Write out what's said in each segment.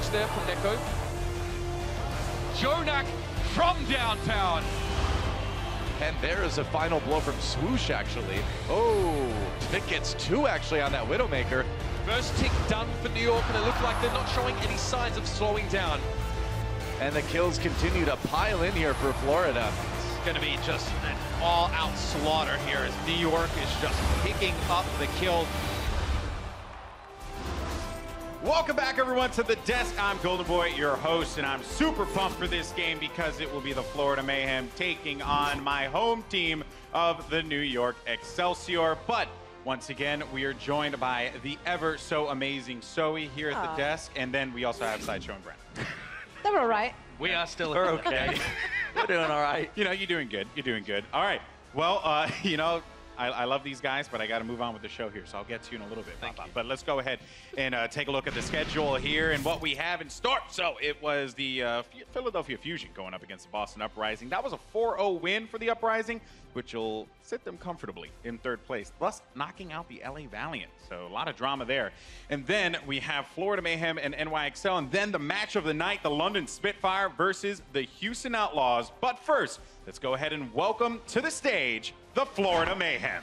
approach there from Neko. Jonak from downtown. And there is a final blow from Swoosh, actually. Oh, Vic gets 2 actually on that Widowmaker. First tick done for New York, and it looks like they're not showing any signs of slowing down. And the kills continue to pile in here for Florida. It's going to be just an all-out slaughter here as New York is just picking up the kill. Welcome back, everyone, to The Desk. I'm Golden Boy, your host, and I'm super pumped for this game because it will be the Florida Mayhem taking on my home team of the New York Excelsior. But once again, we are joined by the ever so amazing Zoe here at The Desk, and then we also have Sideshow and Brent. They were all right. We are still We're okay. We're doing all right. You know, you're doing good. You're doing good. All right. Well, you know, I love these guys, but I got to move on with the show here, so I'll get to you in a little bit. Thank you. But let's go ahead and take a look at the schedule here and what we have in store. So it was the Philadelphia Fusion going up against the Boston Uprising. That was a 4-0 win for the Uprising, which will sit them comfortably in 3rd place, thus knocking out the LA Valiant. So a lot of drama there. And then we have Florida Mayhem and NYXL, and then the match of the night, the London Spitfire versus the Houston Outlaws. But first, let's go ahead and welcome to the stage the Florida Mayhem.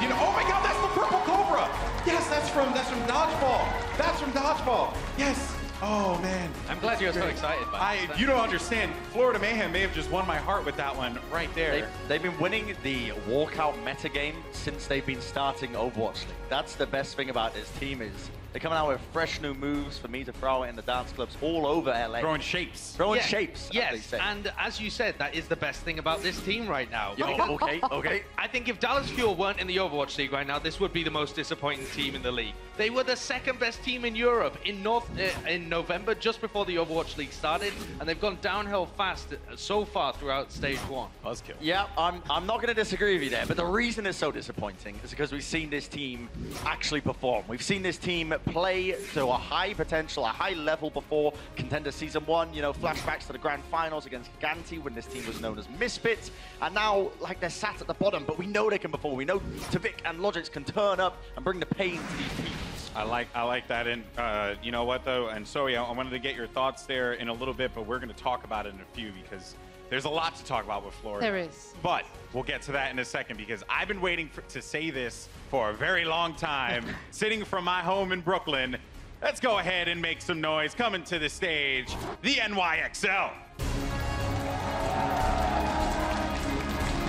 You know, oh my God, that's the purple cobra. Yes, that's from Dodgeball. That's from Dodgeball. Yes. Oh man. I'm glad you're so excited by it. You don't understand. Florida Mayhem may have just won my heart with that one right there. They've been winning the walkout meta game since they've been starting Overwatch League. That's the best thing about this team is they're coming out with fresh new moves for me to throw in the dance clubs all over LA. Throwing shapes. Throwing shapes, Yes, and as you said, that is the best thing about this team right now. Okay. I think if Dallas Fuel weren't in the Overwatch League right now, this would be the most disappointing team in the league. They were the 2nd best team in Europe in November, just before the Overwatch League started, and they've gone downhill fast so far throughout Stage 1. Buzzkill. Yeah, I'm not going to disagree with you there, but the reason it's so disappointing is because we've seen this team actually perform. We've seen this team play to a high potential, a high level before Contender Season 1, you know, flashbacks to the Grand Finals against Ganti when this team was known as Misfits, and now, like, they're sat at the bottom, but we know they can perform. We know Tavik and Logics can turn up and bring the pain to these teams. I like that, and you know what though, and Zoe, I wanted to get your thoughts there in a little bit, but we're going to talk about it in a few because there's a lot to talk about with Florida. There is. But we'll get to that in a second because I've been waiting to say this for a very long time, sitting from my home in Brooklyn. Let's go ahead and make some noise. Coming to the stage, the NYXL.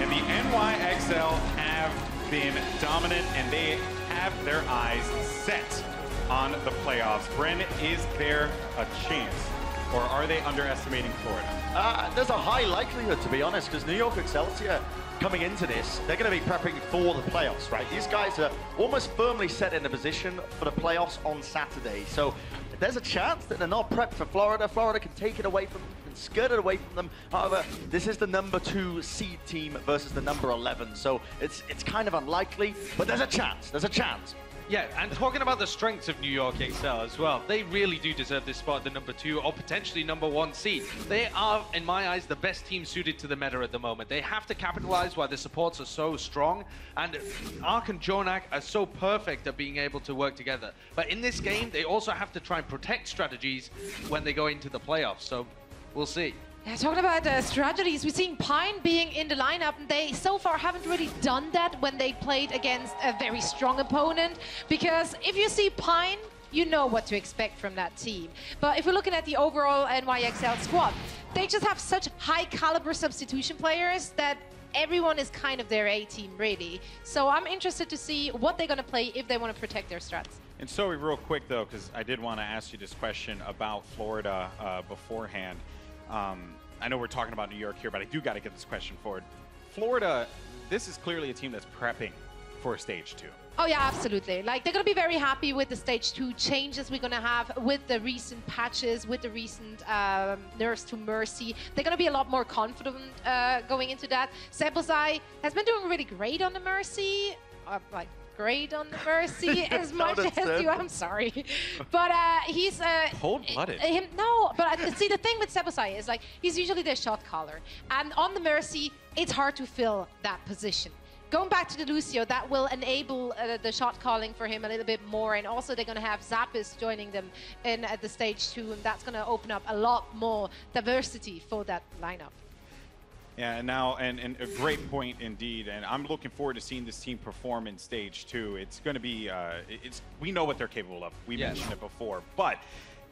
And the NYXL have been dominant, and they have their eyes set on the playoffs. Bren, is there a chance, or are they underestimating Florida? There's a high likelihood, to be honest, because New York Excelsior, coming into this, they're going to be prepping for the playoffs, right? These guys are almost firmly set in a position for the playoffs on Saturday. So there's a chance that they're not prepped for Florida. Florida can take it away from them, can skirt it away from them. However, this is the number 2 seed team versus the number 11. So it's kind of unlikely, but there's a chance. There's a chance. Yeah, and talking about the strengths of New York XL as well, they really do deserve this spot, the number 2 or potentially number 1 seed. They are, in my eyes, the best team suited to the meta at the moment. They have to capitalize while the supports are so strong, and Ark and Jonak are so perfect at being able to work together. But in this game, they also have to try and protect strategies when they go into the playoffs, so we'll see. Yeah, talking about strategies, we've seen Pine being in the lineup, and they so far haven't really done that when they played against a very strong opponent, because if you see Pine, you know what to expect from that team. But if we're looking at the overall NYXL squad, they just have such high caliber substitution players that everyone is kind of their A-team, really. So I'm interested to see what they're going to play if they want to protect their strats. And so real quick, though, because I did want to ask you this question about Florida beforehand. I know we're talking about New York here, but I do got to get this question forward. Florida, this is clearly a team that's prepping for Stage 2. Oh yeah, absolutely. Like, they're going to be very happy with the Stage 2 changes we're going to have with the recent patches, with the recent nerfs to Mercy. They're going to be a lot more confident going into that. Sebozai has been doing really great on the Mercy. Great on the Mercy as much as you. I'm sorry, but he's cold-blooded. No, but see, the thing with Sebozai is, like, he's usually their shot caller, and on the Mercy, it's hard to fill that position. going back to the Lucio, that will enable the shot calling for him a little bit more. And also they're going to have Zappis joining them in at the stage 2. And that's going to open up a lot more diversity for that lineup. Yeah, and a great point indeed. And I'm looking forward to seeing this team perform in stage 2. It's going to be, we know what they're capable of. We mentioned it before. But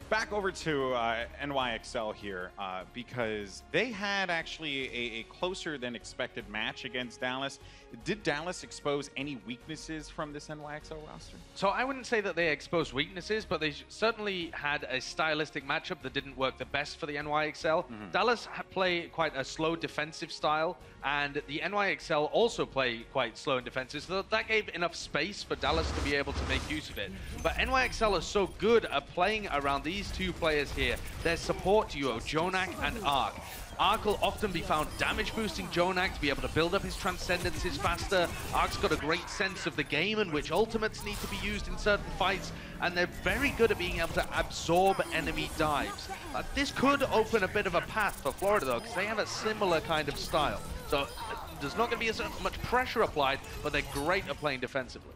back over to NYXL here, because they had actually a closer than expected match against Dallas. Did Dallas expose any weaknesses from this NYXL roster? So I wouldn't say that they exposed weaknesses, but they certainly had a stylistic matchup that didn't work the best for the NYXL. Dallas play quite a slow defensive style, and the NYXL also play quite slow and defensive, so that gave enough space for Dallas to be able to make use of it. But NYXL are so good at playing around these two players here. Their support duo, Jonak and Arc. Arc will often be found damage boosting Jonak to be able to build up his transcendences faster. Arc's got a great sense of the game and which ultimates need to be used in certain fights, and they're very good at being able to absorb enemy dives. This could open a bit of a path for Florida though, because they have a similar kind of style. So there's not going to be as much pressure applied, but they're great at playing defensively.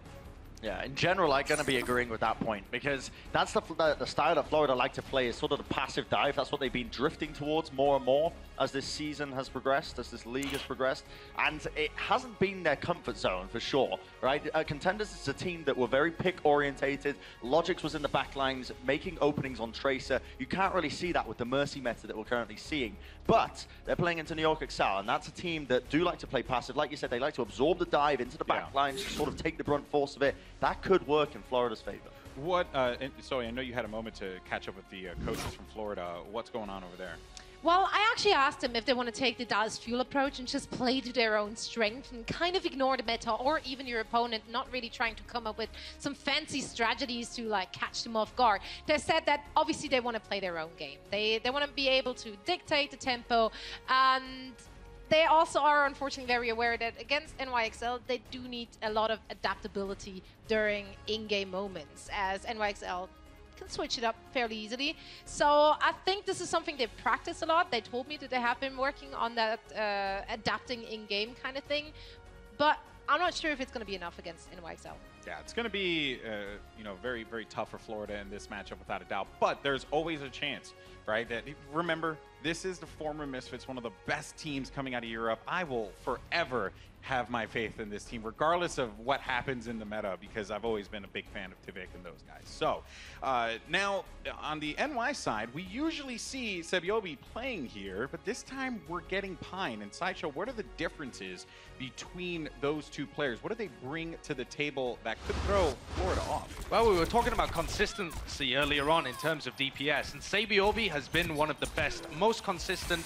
Yeah, in general, I'm going to be agreeing with that point, because that's the style that Florida like to play, is sort of the passive dive. That's what they've been drifting towards more and more as this season has progressed, as this league has progressed. And it hasn't been their comfort zone, for sure, right? Contenders is a team that were very pick-orientated. Logix was in the backlines, making openings on Tracer. You can't really see that with the Mercy meta that we're currently seeing. But they're playing into New York Excel, and that's a team that do like to play passive. Like you said, they like to absorb the dive into the backlines, sort of take the brunt force of it. That could work in Florida's favor. What, so I know you had a moment to catch up with the coaches from Florida. What's going on over there? Well, I actually asked them if they want to take the Dallas Fuel approach and just play to their own strength and kind of ignore the meta or even your opponent, not really trying to come up with some fancy strategies to like catch them off guard. They said that obviously they want to play their own game. They want to be able to dictate the tempo, and they also are unfortunately very aware that against NYXL, they do need a lot of adaptability during in-game moments, as NYXL can switch it up fairly easily. So I think this is something they practice a lot. They told me that they have been working on that adapting in-game kind of thing, but I'm not sure if it's going to be enough against NYXL. Yeah, it's going to be, you know, very, very tough for Florida in this matchup without a doubt. But there's always a chance, right? That remember, this is the former Misfits, one of the best teams coming out of Europe. I will forever have my faith in this team, regardless of what happens in the meta, because I've always been a big fan of Tivik and those guys. So now on the NY side, we usually see Sebiobi playing here, but this time we're getting Pine. And Sideshow, what are the differences between those two players? What do they bring to the table that could throw Florida off? Well, we were talking about consistency earlier on in terms of DPS, and Sabiobi has been one of the best, most consistent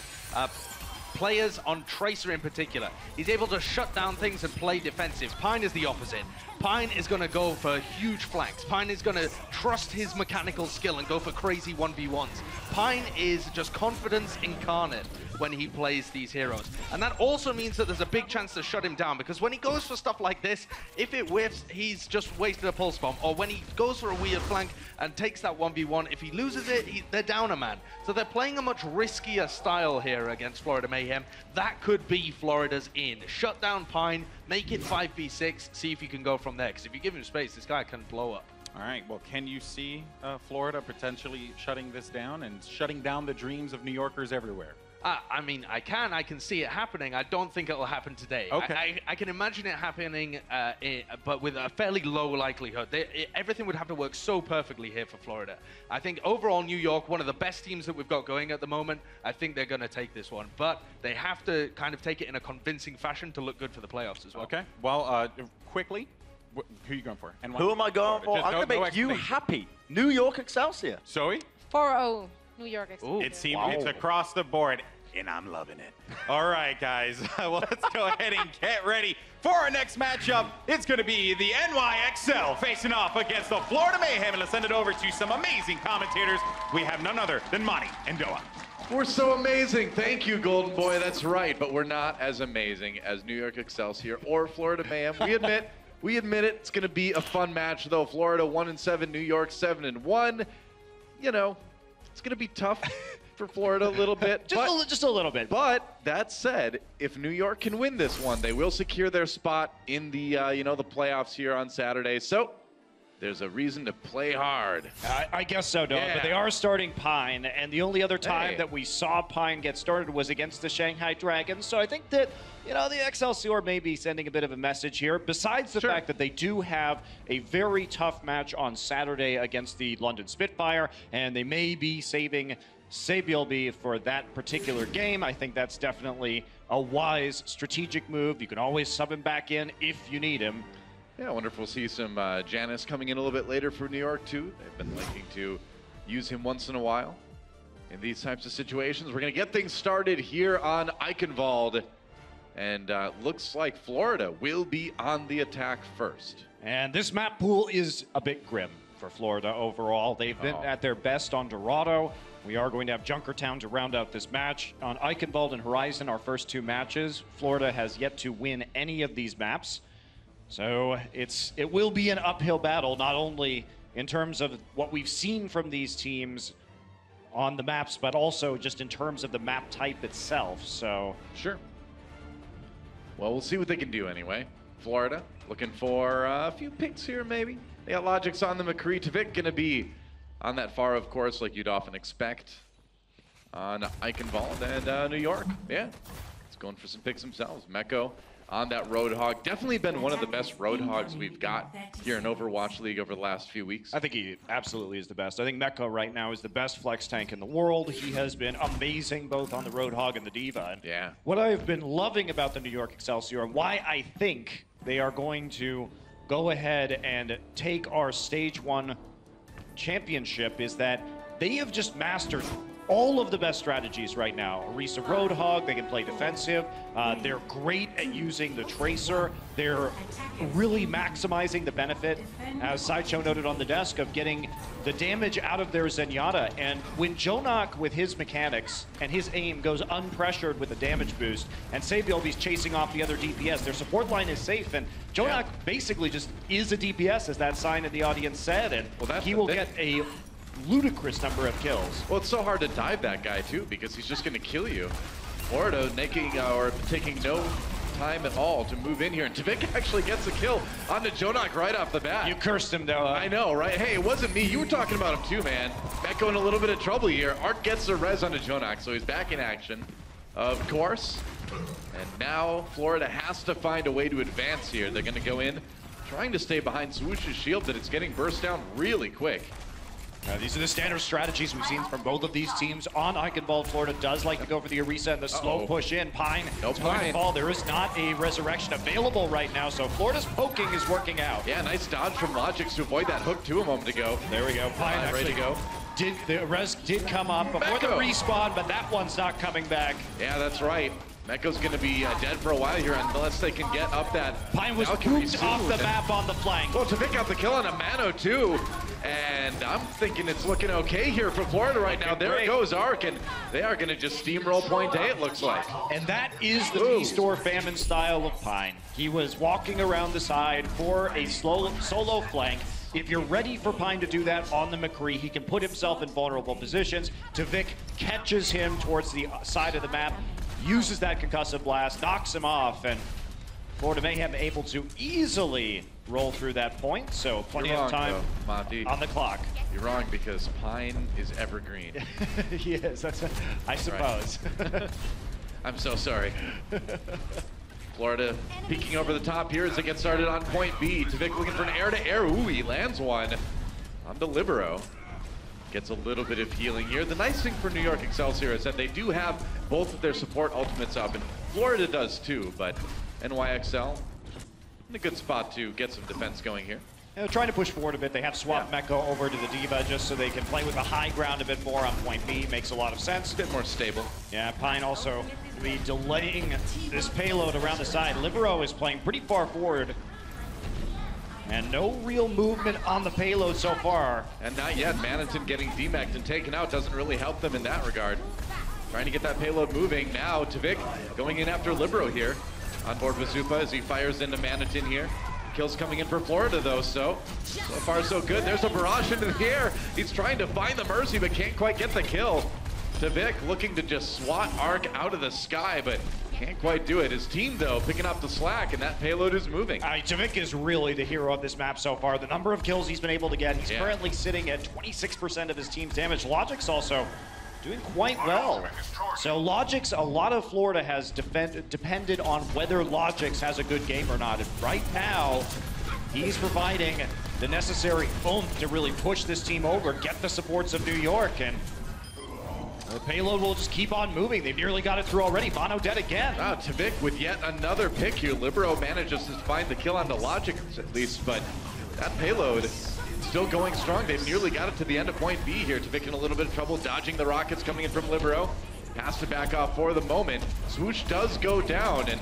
players on Tracer in particular. He's able to shut down things and play defensive. Pine is the opposite. Pine is going to go for huge flanks. Pine is going to trust his mechanical skill and go for crazy 1v1s. Pine is just confidence incarnate when he plays these heroes. And that also means that there's a big chance to shut him down, because when he goes for stuff like this, if it whiffs, he's just wasted a pulse bomb. Or when he goes for a weird flank and takes that 1v1, if he loses it, they're down a man. So they're playing a much riskier style here against Florida Mayhem. That could be Florida's in. Shut down Pine, make it 5v6, see if you can go from there. Because if you give him space, this guy can blow up. All right, well, can you see Florida potentially shutting this down and shutting down the dreams of New Yorkers everywhere? I mean, I can see it happening. I don't think it'll happen today. Okay. I can imagine it happening, but with a fairly low likelihood. Everything would have to work so perfectly here for Florida. I think overall New York, one of the best teams that we've got going at the moment, I think they're going to take this one. But they have to kind of take it in a convincing fashion to look good for the playoffs as well. Okay, well, quickly, who are you going for? And who am I going for? I'm going to make you happy. New York Excelsior. Zoe? 4-0 New York Excelsior. It seems it's across the board, and I'm loving it. All right, guys. Well, let's go ahead and get ready for our next matchup. It's going to be the NYXL facing off against the Florida Mayhem. And let's send it over to some amazing commentators. We have none other than Monty and Doa. We're so amazing. Thank you, Golden Boy. That's right. But we're not as amazing as New York Excelsior or Florida Mayhem. We admit it. It's going to be a fun match, though. Florida 1-7, New York 7-1. You know, it's going to be tough for Florida a little bit. just a little bit. But that said, if New York can win this one, they will secure their spot in the the playoffs here on Saturday. So there's a reason to play hard. I guess so, Don. Yeah. But they are starting Pine, and the only other time that we saw Pine get started was against the Shanghai Dragons. So I think that, the Excelsior may be sending a bit of a message here, besides the fact that they do have a very tough match on Saturday against the London Spitfire, and they may be saving Sabielby for that particular game. I think that's definitely a wise strategic move. You can always sub him back in if you need him. Yeah, I wonder if we'll see some Janice coming in a little bit later for New York, too. They've been liking to use him once in a while in these types of situations. We're going to get things started here on Eichenwald. And looks like Florida will be on the attack first. And this map pool is a bit grim for Florida overall. They've been at their best on Dorado. We are going to have Junkertown to round out this match. On Eichenwald and Horizon, our first two matches, Florida has yet to win any of these maps. So it will be an uphill battle, not only in terms of what we've seen from these teams on the maps, but also just in terms of the map type itself. So sure. Well, we'll see what they can do anyway. Florida looking for a few picks here, maybe. They got Logics on the McCree. Tvik going to be on that far, of course, like you'd often expect on Eichenwald and New York. Yeah, it's going for some picks themselves. Mecco on that Roadhog. Definitely been one of the best Roadhogs we've got here in Overwatch League over the last few weeks. I think he absolutely is the best. I think Mecco right now is the best flex tank in the world. He has been amazing both on the Roadhog and the D.Va. Yeah. What I've been loving about the New York Excelsior and why I think they are going to go ahead and take our Stage 1 championship is that they have just mastered all of the best strategies right now. Orisa Roadhog, they can play defensive. They're great at using the Tracer. They're really maximizing the benefit, as Sideshow noted on the desk, of getting the damage out of their Zenyatta. And when Jonak, with his mechanics and his aim, goes unpressured with a damage boost, and Sabielby's chasing off the other DPS, their support line is safe, and Jonak basically just is a DPS, as that sign in the audience said, and he will get a ludicrous number of kills. Well, it's so hard to dive that guy too, because he's just going to kill you. Florida taking no time at all to move in here, and Tvik actually gets a kill onto Jonak right off the bat. You cursed him, though. I know, right? Hey, it wasn't me. You were talking about him too, man. Mecco in a little bit of trouble here. Art gets the res onto Jonak, so he's back in action, of course. And now Florida has to find a way to advance here. They're going to go in, trying to stay behind Swoosh's shield, but it's getting burst down really quick. These are the standard strategies we've seen from both of these teams. On Eichenwald, Florida does like to go for the Orisa and the slow push in. Pine is going to fall. There is not a resurrection available right now, so Florida's poking is working out. Yeah, nice dodge from Logics to avoid that hook to a moment ago. There we go. Pine ready to go. The res did come up before the respawn, but that one's not coming back. Yeah, that's right. Mecco's going to be dead for a while here unless they can get up that Pine was booped off the map on the flank. Well, Tvik got the kill on a Mano too. And I'm thinking it's looking okay here for Florida right now. There goes Arc, and they are going to just steamroll point A, it looks like. And that is the Feast or Famine style of Pine. He was walking around the side for a solo flank. If you're ready for Pine to do that on the McCree, he can put himself in vulnerable positions. Tvik catches him towards the side of the map, uses that concussive blast, knocks him off, and Florida Mayhem able to easily roll through that point, so plenty of time on the clock. You're wrong, because Pine is evergreen. He is, I suppose. Right. I'm so sorry. Florida peeking over the top here as they get started on point B. Tvik looking for an air-to-air. Ooh, he lands one on the Libero. Gets a little bit of healing here. The nice thing for New York Excelsior is that they do have both of their support ultimates up, and Florida does too, but NYXL in a good spot to get some defense going here. They're trying to push forward a bit. They have swapped Mecco over to the D.Va just so they can play with the high ground a bit more on point B. Makes a lot of sense. A bit more stable. Yeah, Pine also be delaying this payload around the side. Libero is playing pretty far forward. And no real movement on the payload so far. And not yet. Maniton getting demeched and taken out doesn't really help them in that regard. Trying to get that payload moving. Now Tvik going in after Libero here on board with Zupa as he fires into Maniton here. Kills coming in for Florida though, so far so good. There's a barrage into the air. He's trying to find the Mercy but can't quite get the kill. Tvik looking to just swat Arc out of the sky, but can't quite do it. His team, though, picking up the slack, and that payload is moving. Tvik is really the hero of this map so far. The number of kills he's been able to get, he's currently sitting at 26% of his team's damage. Logic's also doing quite well. So Logic's, a lot of Florida has depended on whether Logic's has a good game or not. And right now, he's providing the necessary oomph to really push this team over, get the supports of New York, and the payload will just keep on moving. They've nearly got it through already. Mono dead again. Wow, Tvik with yet another pick here. Libero manages to find the kill on the Logic at least, but that payload still going strong. They've nearly got it to the end of point B here. Tvik in a little bit of trouble, dodging the rockets coming in from Libero. Has to back off for the moment. Swoosh does go down, and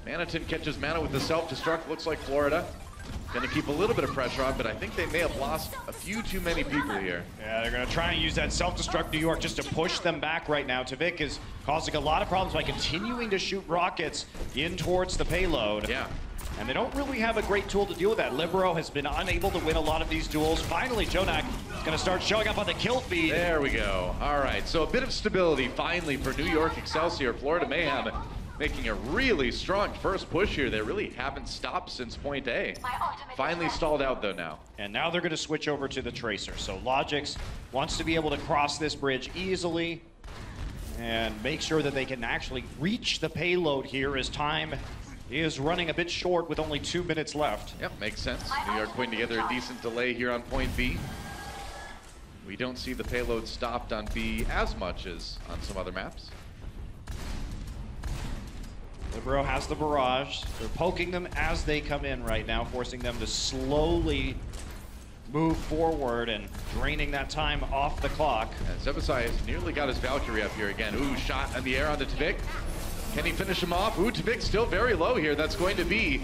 Manitin catches Mana with the self-destruct. Looks like Florida gonna keep a little bit of pressure on, but I think they may have lost a few too many people here. Yeah, they're gonna try and use that self-destruct New York just to push them back right now. Tvik is causing a lot of problems by continuing to shoot rockets in towards the payload. Yeah. And they don't really have a great tool to deal with that. Libero has been unable to win a lot of these duels. Finally, Jonak is gonna start showing up on the kill feed. There we go. All right, so a bit of stability finally for New York Excelsior. Florida Mayhem making a really strong first push here. They really haven't stopped since point A. Finally stalled out though now. And now they're gonna switch over to the Tracer. So Logix wants to be able to cross this bridge easily and make sure that they can actually reach the payload here as time is running a bit short with only 2 minutes left. Yep, makes sense. New York putting together a decent delay here on point B. We don't see the payload stopped on B as much as on some other maps. Libero has the barrage. They're poking them as they come in right now, forcing them to slowly move forward and draining that time off the clock. And Zebasai has nearly got his Valkyrie up here again. Ooh, shot in the air onto Tvik. Can he finish him off? Ooh, Tvik still very low here. That's going to be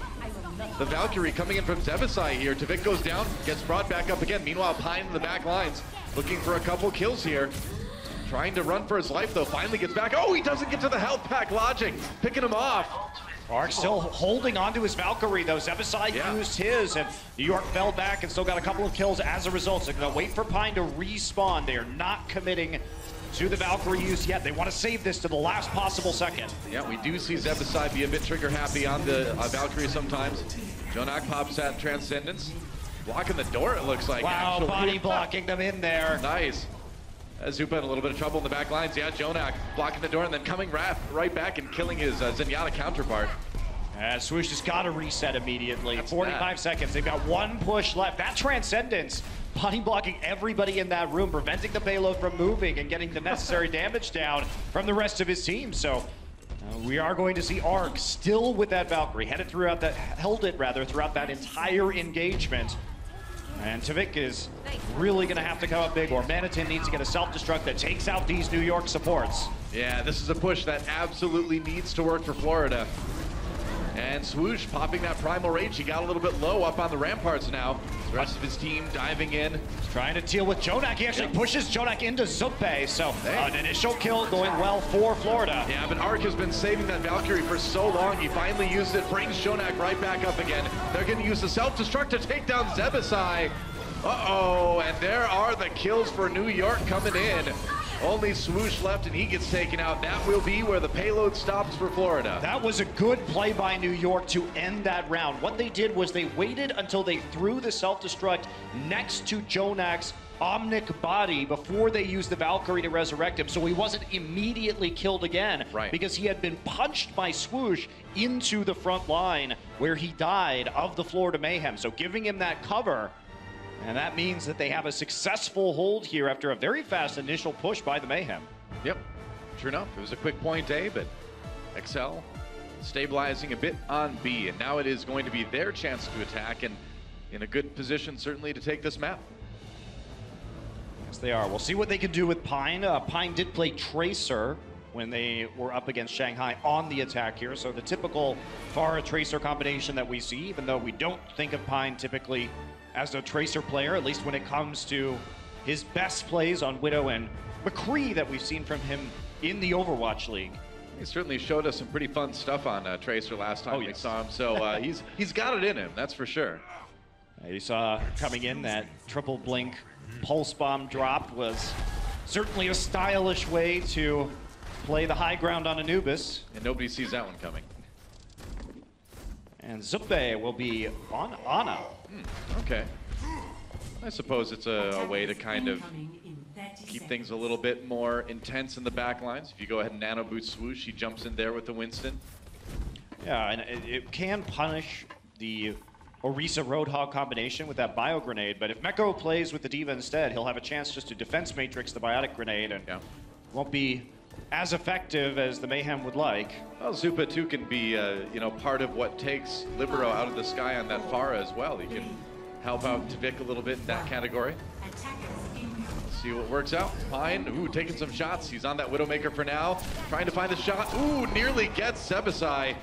the Valkyrie coming in from Zebasai here. Tvik goes down, gets brought back up again. Meanwhile, Pine in the back lines looking for a couple kills here. Trying to run for his life, though. Finally gets back. Oh, he doesn't get to the health pack. Logic picking him off. Arc still holding onto his Valkyrie, though. Zebasai used his, and New York fell back and still got a couple of kills as a result. So they're going to wait for Pine to respawn. They are not committing to the Valkyrie use yet. They want to save this to the last possible second. Yeah, we do see Zebasai be a bit trigger happy on the Valkyrie sometimes. Jonak pops that Transcendence. Blocking the door, it looks like. Wow, actually. body blocking them in there. Nice. Zupa in a little bit of trouble in the back lines. Yeah, Jonak blocking the door and then coming right back and killing his Zenyatta counterpart. Swoosh has got to reset immediately. 45 seconds. They've got one push left. That Transcendence, body blocking everybody in that room, preventing the payload from moving and getting the necessary damage down from the rest of his team. So we are going to see Arc still with that Valkyrie, held it throughout that entire engagement. And Tvik is really going to have to come up big, or Manitin needs to get a self-destruct that takes out these New York supports. Yeah, this is a push that absolutely needs to work for Florida. And Swoosh popping that Primal Rage. He got a little bit low up on the ramparts now. The rest of his team diving in. He's trying to deal with Jonak. He actually pushes Jonak into Zupe. So an initial kill going well for Florida. Yeah, but Arc has been saving that Valkyrie for so long. He finally used it, brings Jonak right back up again. They're going to use the self-destruct to take down Zebasai. Uh-oh, and there are the kills for New York coming in. Only Swoosh left and he gets taken out. That will be where the payload stops for Florida. That was a good play by New York to end that round. What they did was they waited until they threw the self-destruct next to Jonak's Omnic body before they used the Valkyrie to resurrect him, so he wasn't immediately killed again. Right. Because he had been punched by Swoosh into the front line where he died of the Florida Mayhem. So giving him that cover, and that means that they have a successful hold here after a very fast initial push by the Mayhem. Yep, true enough. It was a quick point A, but Excel stabilizing a bit on B, and now it is going to be their chance to attack, and in a good position certainly to take this map. Yes, they are. We'll see what they can do with Pine. Pine did play Tracer when they were up against Shanghai on the attack here, so the typical Pharah Tracer combination that we see, even though we don't think of Pine typically as a Tracer player, at least when it comes to his best plays on Widow and McCree that we've seen from him in the Overwatch League. He certainly showed us some pretty fun stuff on Tracer last time we saw him, so he's got it in him, that's for sure. You saw coming in that triple blink pulse bomb drop was certainly a stylish way to play the high ground on Anubis. And nobody sees that one coming. And Zube will be on Ana. Okay. I suppose it's a way to kind of keep things a little bit more intense in the back lines. If you go ahead and nano boot Swoosh, he jumps in there with the Winston. Yeah, and it can punish the Orisa Roadhog combination with that Bio Grenade, but if Meko plays with the D.Va instead, he'll have a chance just to defense matrix the Biotic Grenade and won't be as effective as the Mayhem would like. Well, Zupa too can be, you know, part of what takes Libero out of the sky on that Pharah as well. He can help out Tvik a little bit in that category. Let's see what works out. Pine, ooh, taking some shots. He's on that Widowmaker for now. Trying to find the shot. Ooh, nearly gets Sebasai.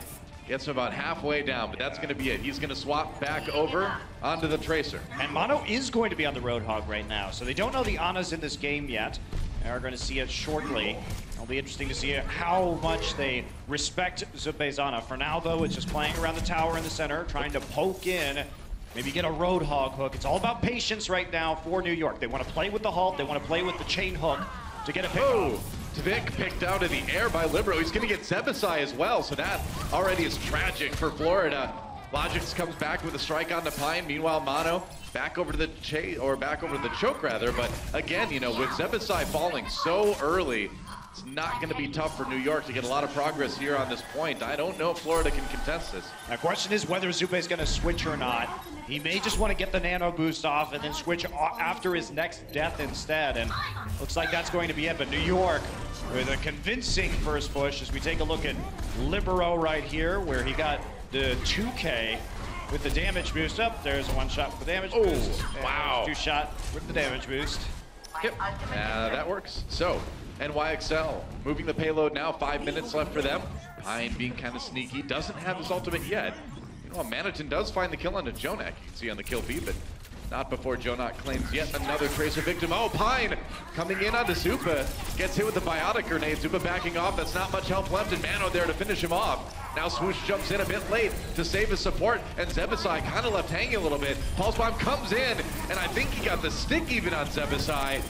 Gets him about halfway down, but that's going to be it. He's going to swap back over onto the Tracer. And Mono is going to be on the Roadhog right now, so they don't know the Ana's in this game yet. They are going to see it shortly. It'll be interesting to see how much they respect Zube's Ana. For now, though, it's just playing around the tower in the center, trying to poke in, maybe get a Roadhog hook. It's all about patience right now for New York. They want to play with the halt, they want to play with the chain hook to get a pick off. Tvik picked out in the air by Libero. He's going to get Sebasai as well, so that already is tragic for Florida. Logix comes back with a strike on the Pine. Meanwhile, Mono back over to the choke rather. But again, you know, with Sebasai falling so early, it's not going to be tough for New York to get a lot of progress here on this point. I don't know if Florida can contest this. The question is whether Zube's going to switch or not. He may just want to get the nano boost off and then switch after his next death instead. And looks like that's going to be it. But New York with a convincing first push as we take a look at Libero right here, where he got the 2K with the damage boost up. There's one shot with the damage boost. Wow. Two shot with the damage boost. Yep, that works. So, NYXL moving the payload now, 5 minutes left for them. Pine being kind of sneaky, doesn't have his ultimate yet. You know, Manitin does find the kill onto Jonak, you can see on the kill feed, but not before Jonak claims yet another Tracer victim. Oh, Pine coming in onto Zupa, gets hit with the Biotic Grenade. Zupa backing off, that's not much help left, and Mano there to finish him off. Now Swoosh jumps in a bit late to save his support, and Sebasai kind of left hanging a little bit. Pulse Bomb comes in, and I think he got the stick even on Sebasai.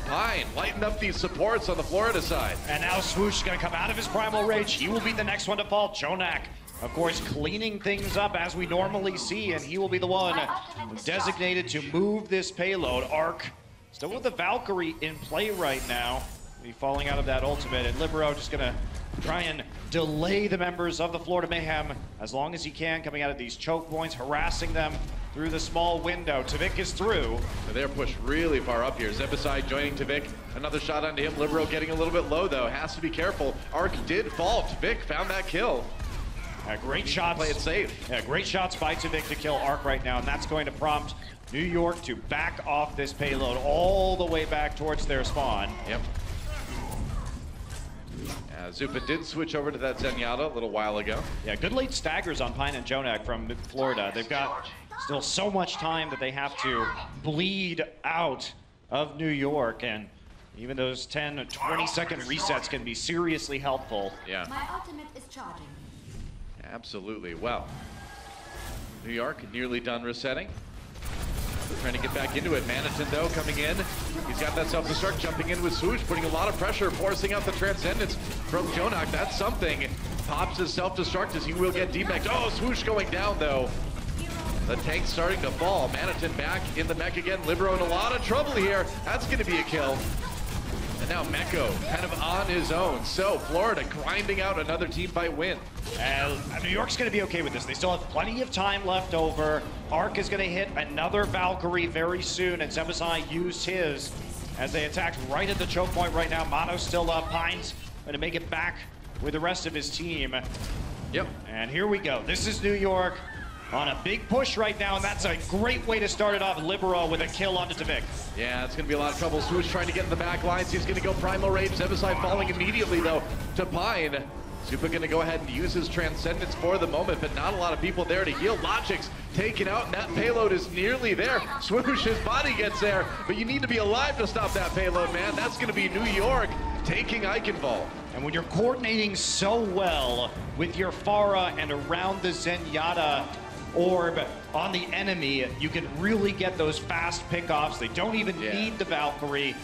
Pine lighten up these supports on the Florida side. And now Swoosh is going to come out of his Primal Rage. He will be the next one to fall. Jonak, of course, cleaning things up as we normally see, and he will be the one designated to move this payload. Arc still with the Valkyrie in play right now. Be falling out of that ultimate, and Libero just going to try and delay the members of the Florida Mayhem as long as he can, coming out of these choke points, harassing them through the small window. Tvik is through. So they're pushed really far up here. Sebasai joining Tvik. Another shot onto him. Libero getting a little bit low though. Has to be careful. Arc did fall. Tvik found that kill. Great shots. Play it safe. Yeah, great shots by Tvik to kill Arc right now, and that's going to prompt New York to back off this payload all the way back towards their spawn. Yep. Zupa did switch over to that Zenyatta a little while ago. Yeah, good late staggers on Pine and Jonak from Florida. They've got still so much time that they have to bleed out of New York, and even those 10 or 20-second resets can be seriously helpful. Yeah. My ultimate is charging. Absolutely. Well, New York nearly done resetting. Trying to get back into it. Manitin, though, coming in. He's got that self-destruct, jumping in with Swoosh, putting a lot of pressure, forcing out the Transcendence from Jonak. That's something. Pops his self-destruct as he will get demeched. Oh, Swoosh going down, though. The tank's starting to fall. Manitin back in the mech again. Libero in a lot of trouble here. That's going to be a kill. And now Meko kind of on his own. So Florida grinding out another team fight win. And New York's going to be okay with this. They still have plenty of time left over. Arc is going to hit another Valkyrie very soon, and Sebasai used his as they attacked right at the choke point right now. Mono's still up. Pine's going to make it back with the rest of his team. Yep. And here we go. This is New York on a big push right now, and that's a great way to start it off. Libero with a kill onto Tvik. Yeah, it's going to be a lot of trouble. Swoosh trying to get in the back lines. He's going to go Primal Rage. Sebasai falling immediately, though, to Pine. Zupa going to go ahead and use his Transcendence for the moment, but not a lot of people there to heal. Logix taken out, and that payload is nearly there. Swoosh, his body gets there, but you need to be alive to stop that payload, man. That's going to be New York taking Eichenwald. And when you're coordinating so well with your Pharah and around the Zenyatta orb on the enemy, you can really get those fast pickoffs. They don't even need the Valkyrie.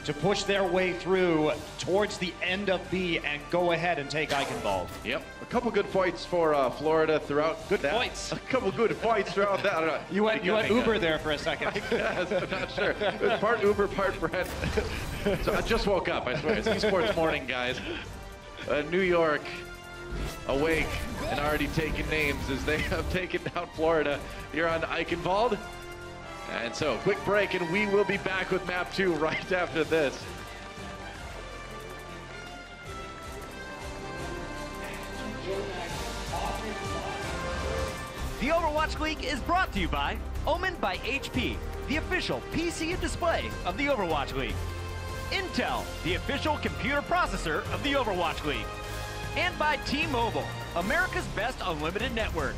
to push their way through towards the end of B and go ahead and take Eichenwald. Yep, a couple good fights for Florida throughout. Good fights. A couple good fights throughout that. I don't know. You went Uber there for a second. Yes, I'm not sure. It was part Uber, part Brent. So I just woke up, I swear. It's esports morning, guys. New York awake and already taking names as they have taken down Florida here on Eichenwald. And so, quick break, and we will be back with map 2 right after this. The Overwatch League is brought to you by Omen by HP, the official PC and display of the Overwatch League. Intel, the official computer processor of the Overwatch League. And by T-Mobile, America's best unlimited network.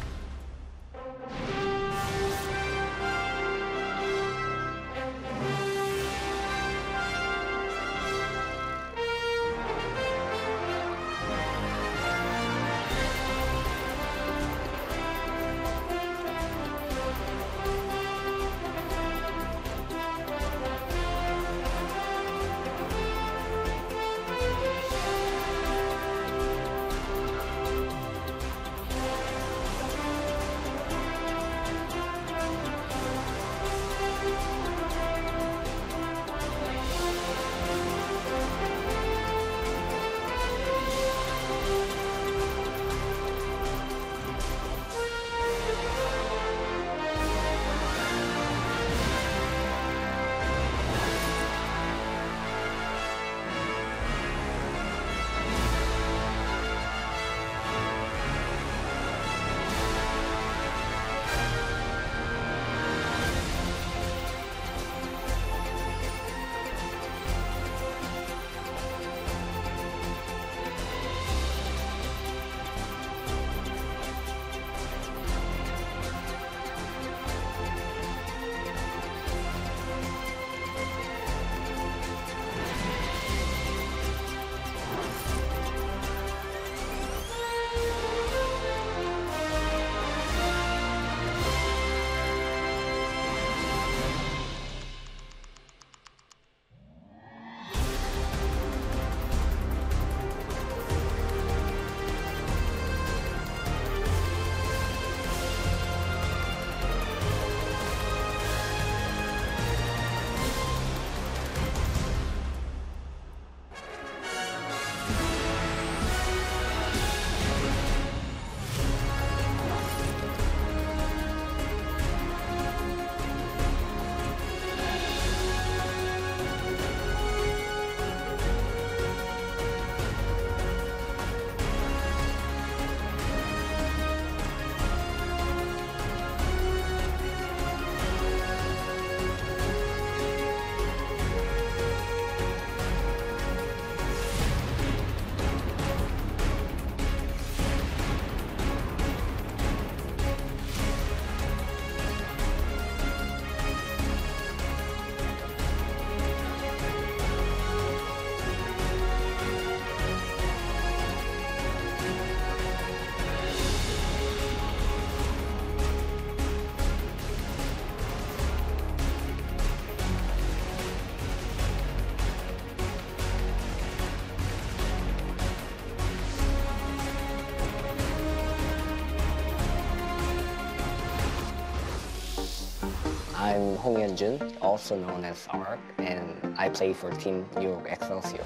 I'm Hong Yeon-jun, also known as Ark, and I play for Team New York Excelsior.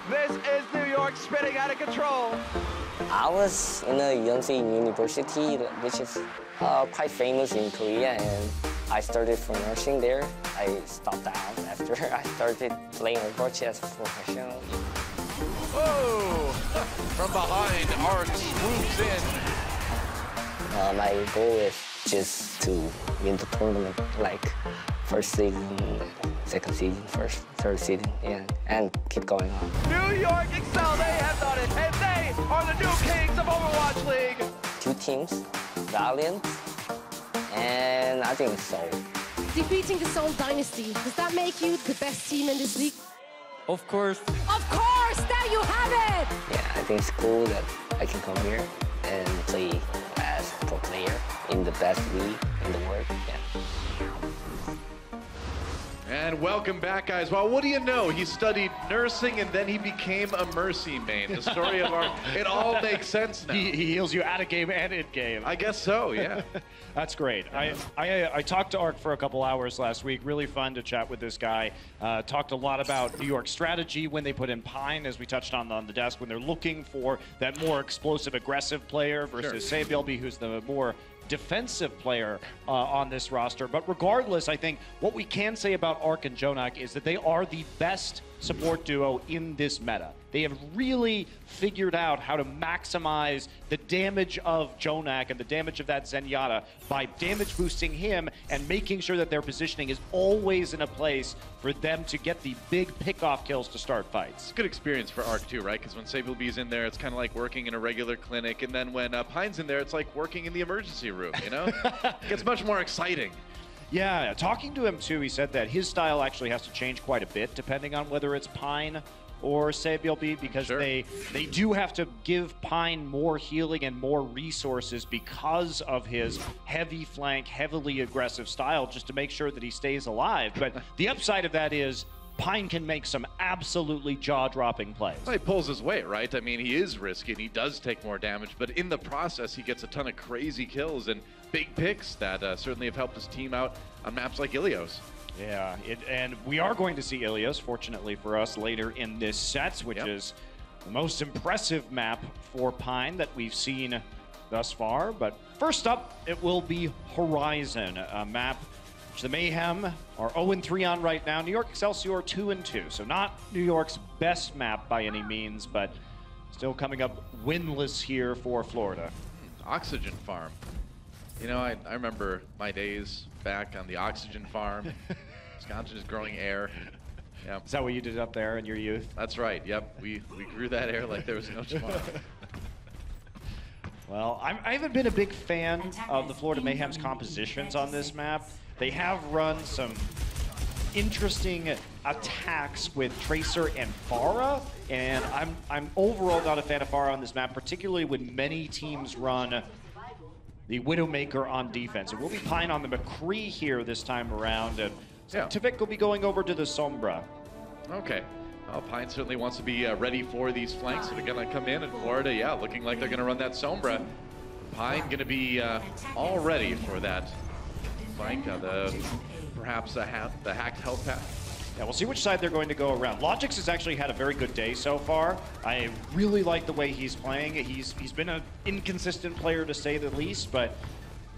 This is New York spinning out of control. I was in a Yonsei University, which is quite famous in Korea, and I started for nursing there. I stopped out after I started playing Overwatch as a professional. Whoa! From behind, Ark swoops in. My goal is just to win the tournament, like first season, second season, first, third season, yeah, and keep going on. New York Excel, they have done it, and they are the new kings of Overwatch League. 2 teams, Valiant, and I think Seoul. Defeating the Seoul Dynasty, does that make you the best team in this league? Of course. Of course, there you have it! Yeah, I think it's cool that I can come here and play as a pro player in the best league in the world, yeah. And welcome back, guys. Well, what do you know? He studied nursing and then he became a Mercy main. The story of our... It all makes sense now. He heals you out of game and in game. I guess so, yeah. That's great. I talked to Ark for a couple hours last week. Really fun to chat with this guy. Talked a lot about New York strategy when they put in Pine, as we touched on the desk, when they're looking for that more explosive, aggressive player versus Saebjelby, who's the more defensive player on this roster. But regardless, I think what we can say about Ark and Jonak is that they are the best support duo in this meta. They have really figured out how to maximize the damage of Jonak and the damage of that Zenyatta by damage boosting him and making sure that their positioning is always in a place for them to get the big pickoff kills to start fights. It's a good experience for Ark too, right? Because when Saebjelby's in there, it's kind of like working in a regular clinic, and then when Pine's in there, it's like working in the emergency room, you know? It gets much more exciting. Yeah, talking to him too, he said that his style actually has to change quite a bit depending on whether it's Pine or Saebjelby, because they do have to give Pine more healing and more resources because of his heavy flank, heavily aggressive style, just to make sure that he stays alive. But the upside of that is Pine can make some absolutely jaw-dropping plays. Well, he pulls his weight, right? I mean, he is risky and he does take more damage, but in the process, he gets a ton of crazy kills and big picks that certainly have helped his team out on maps like Ilios. Yeah, and we are going to see Ilios, fortunately for us, later in this set, which is the most impressive map for Pine that we've seen thus far. But first up, it will be Horizon, a map which the Mayhem are 0-3 on right now. New York Excelsior 2-2, so not New York's best map by any means, but still coming up winless here for Florida. Oxygen farm. You know, I remember my days back on the oxygen farm. Wisconsin is growing air. Yeah. Is that what you did up there in your youth? That's right, yep. We grew that air like there was no tomorrow. Well, I haven't been a big fan of the Florida Mayhem's compositions on this map. They have run some interesting attacks with Tracer and Pharah, and I'm overall not a fan of Pharah on this map, particularly when many teams run the Widowmaker on defense. It will be Pine on the McCree here this time around, and Tvik will be going over to the Sombra. Okay. Well, Pine certainly wants to be ready for these flanks that are going to come in Florida. Yeah, looking like they're going to run that Sombra. Pine going to be all ready for that flank, perhaps the hacked health path. Yeah, we'll see which side they're going to go around. Logix has actually had a very good day so far. I really like the way he's playing. He's been an inconsistent player to say the least, but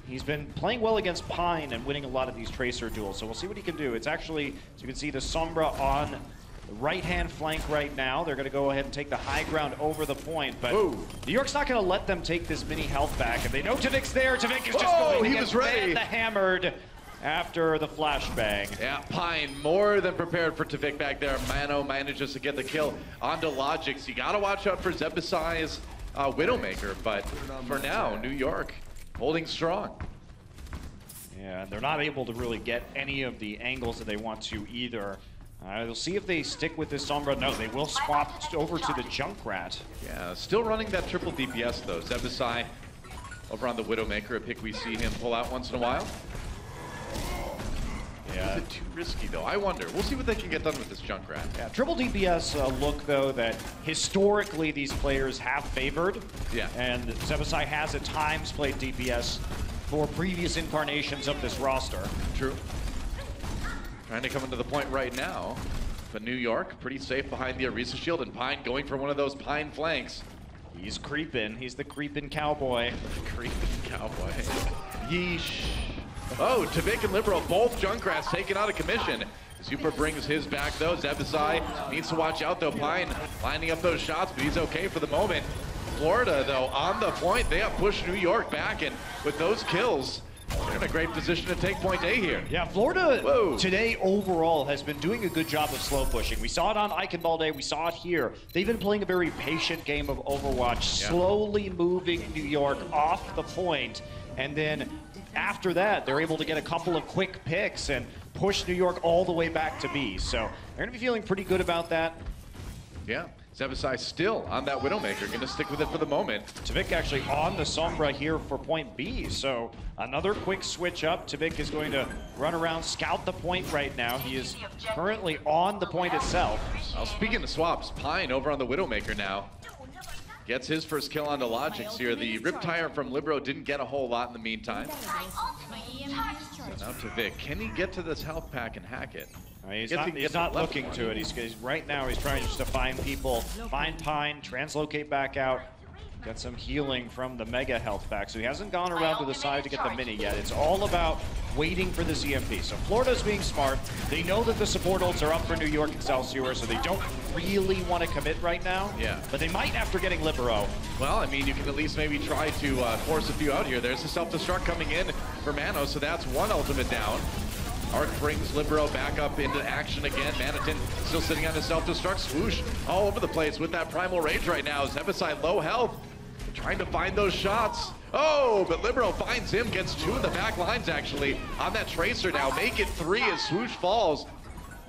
he's been playing well against Pine and winning a lot of these Tracer duels. So we'll see what he can do. It's actually, as you can see, the Sombra on the right-hand flank right now. They're going to go ahead and take the high ground over the point, but New York's not going to let them take this mini health back. And they know Tvik's there. Tvik is just going to get the hammered after the flashbang. Yeah, Pine more than prepared for Tvik back there. Mano manages to get the kill onto Logix. You got to watch out for Zebasai's Widowmaker, but for now, New York holding strong. Yeah, and they're not able to really get any of the angles that they want to either. We'll see if they stick with this Sombra. No, they will swap over to the Junkrat. Yeah, still running that triple DPS though. Zebasai over on the Widowmaker, a pick we see him pull out once in a while. Yeah. Is it too risky though? I wonder. We'll see what they can get done with this Junkrat. Yeah, triple DPS look though that historically these players have favored. Yeah. And Zebasai has at times played DPS for previous incarnations of this roster. True. Trying to come into the point right now. But New York, pretty safe behind the Orisa shield, and Pine going for one of those Pine flanks. He's creeping. He's the creeping cowboy. Creeping cowboy. Yeesh. Oh, Tvik and Liberal, both Junkrats taken out of commission. Super brings his back though. Zebasai needs to watch out though. Pine lining up those shots, but he's okay for the moment. Florida though, on the point, they have pushed New York back, and with those kills, they're in a great position to take point A here. Yeah, Florida today overall has been doing a good job of slow pushing. We saw it on Eichenball Day, we saw it here. They've been playing a very patient game of Overwatch, slowly moving New York off the point, and then after that, they're able to get a couple of quick picks and push New York all the way back to B. So they're going to be feeling pretty good about that. Yeah. Zebasai still on that Widowmaker, gonna stick with it for the moment. Tvik actually on the Sombra here for point B, so another quick switch up. Tvik is going to run around, scout the point right now. He is currently on the point itself. Well, speaking of swaps, Pine over on the Widowmaker now. Gets his first kill onto Logics here. The Riptire from Libero didn't get a whole lot in the meantime. So now Tvik, can he get to this health pack and hack it? He's not looking to it. Right now he's trying just to find people, find Pine, translocate back out, get some healing from the Mega health pack. So he hasn't gone around to the side to get the mini yet. It's all about waiting for this EMP. So Florida's being smart. They know that the support ults are up for New York Excelsior, so they don't really want to commit right now. Yeah. But they might after getting Libero. Well, I mean, you can at least maybe try to force a few out here. There's the self-destruct coming in for Mano, so that's one ultimate down. Arc brings Libero back up into action again. Manitin still sitting on his self-destruct. Swoosh all over the place with that Primal Rage right now. Zebasai low health, trying to find those shots. Oh, but Libero finds him, gets two in the back lines actually on that Tracer now. Make it three as Swoosh falls.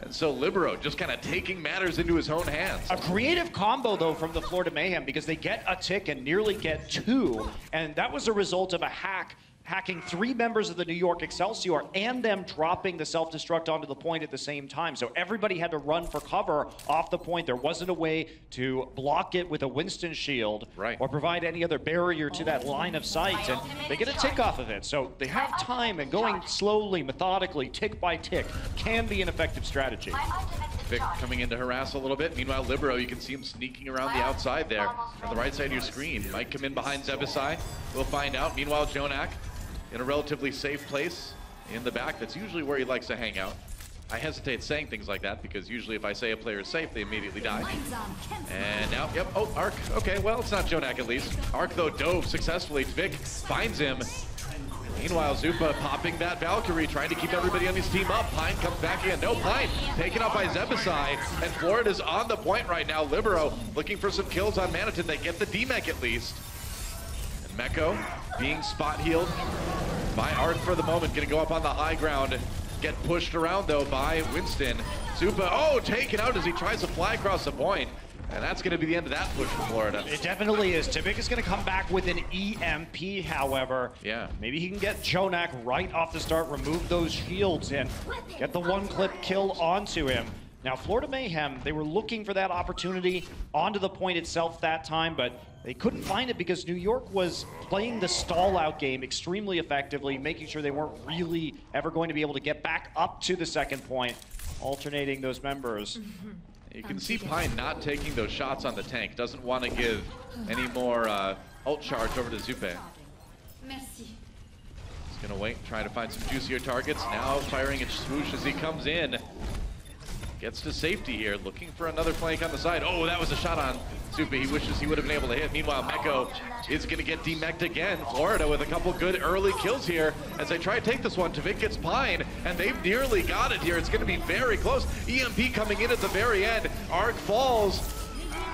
And so Libero just kind of taking matters into his own hands. A creative combo, though, from the Florida Mayhem, because they get a tick and nearly get two. And that was a result of a hacking three members of the New York Excelsior and them dropping the self-destruct onto the point at the same time. So everybody had to run for cover off the point. There wasn't a way to block it with a Winston shield or provide any other barrier to that line of sight, and they get a tick off of it. So they have time, and going slowly, methodically, tick by tick can be an effective strategy. Vic coming in to harass a little bit. Meanwhile, Libero, you can see him sneaking around the outside there on the right side of your screen. Might come in behind Zebasai. We'll find out. Meanwhile, Jonak in a relatively safe place in the back. That's usually where he likes to hang out. I hesitate saying things like that because usually if I say a player is safe, they immediately die. And now, yep, oh, Arc. Okay, well, it's not Jonak at least. Arc, though, dove successfully. Vic finds him. Meanwhile, Zupa popping that Valkyrie, trying to keep everybody on his team up. Pine comes back in. No, Pine taken out by Zebasai. And Florida's on the point right now. Libero looking for some kills on Manitin. They get the D-Mech at least. And Meko being spot healed by Arc for the moment. Gonna go up on the high ground. Get pushed around, though, by Winston. Zupa, oh, taken out as he tries to fly across the point. And that's going to be the end of that push for Florida. It definitely is. Tvik is going to come back with an EMP, however. Yeah. Maybe he can get Jonak right off the start, remove those shields, and get the one-clip kill onto him. Now, Florida Mayhem, they were looking for that opportunity onto the point itself that time, but they couldn't find it because New York was playing the stall-out game extremely effectively, making sure they weren't really ever going to be able to get back up to the second point, alternating those members. You can see Pine not taking those shots on the tank. Doesn't want to give any more ult charge over to Zupe. He's going to wait, trying to find some juicier targets. Now firing at Swoosh as he comes in. Gets to safety here, looking for another flank on the side. Oh, that was a shot on Zupe. He wishes he would have been able to hit. Meanwhile, Meko is going to get demeched again. Florida with a couple good early kills here as they try to take this one. Tvik gets Pine, and they've nearly got it here. It's going to be very close. EMP coming in at the very end. Arc falls,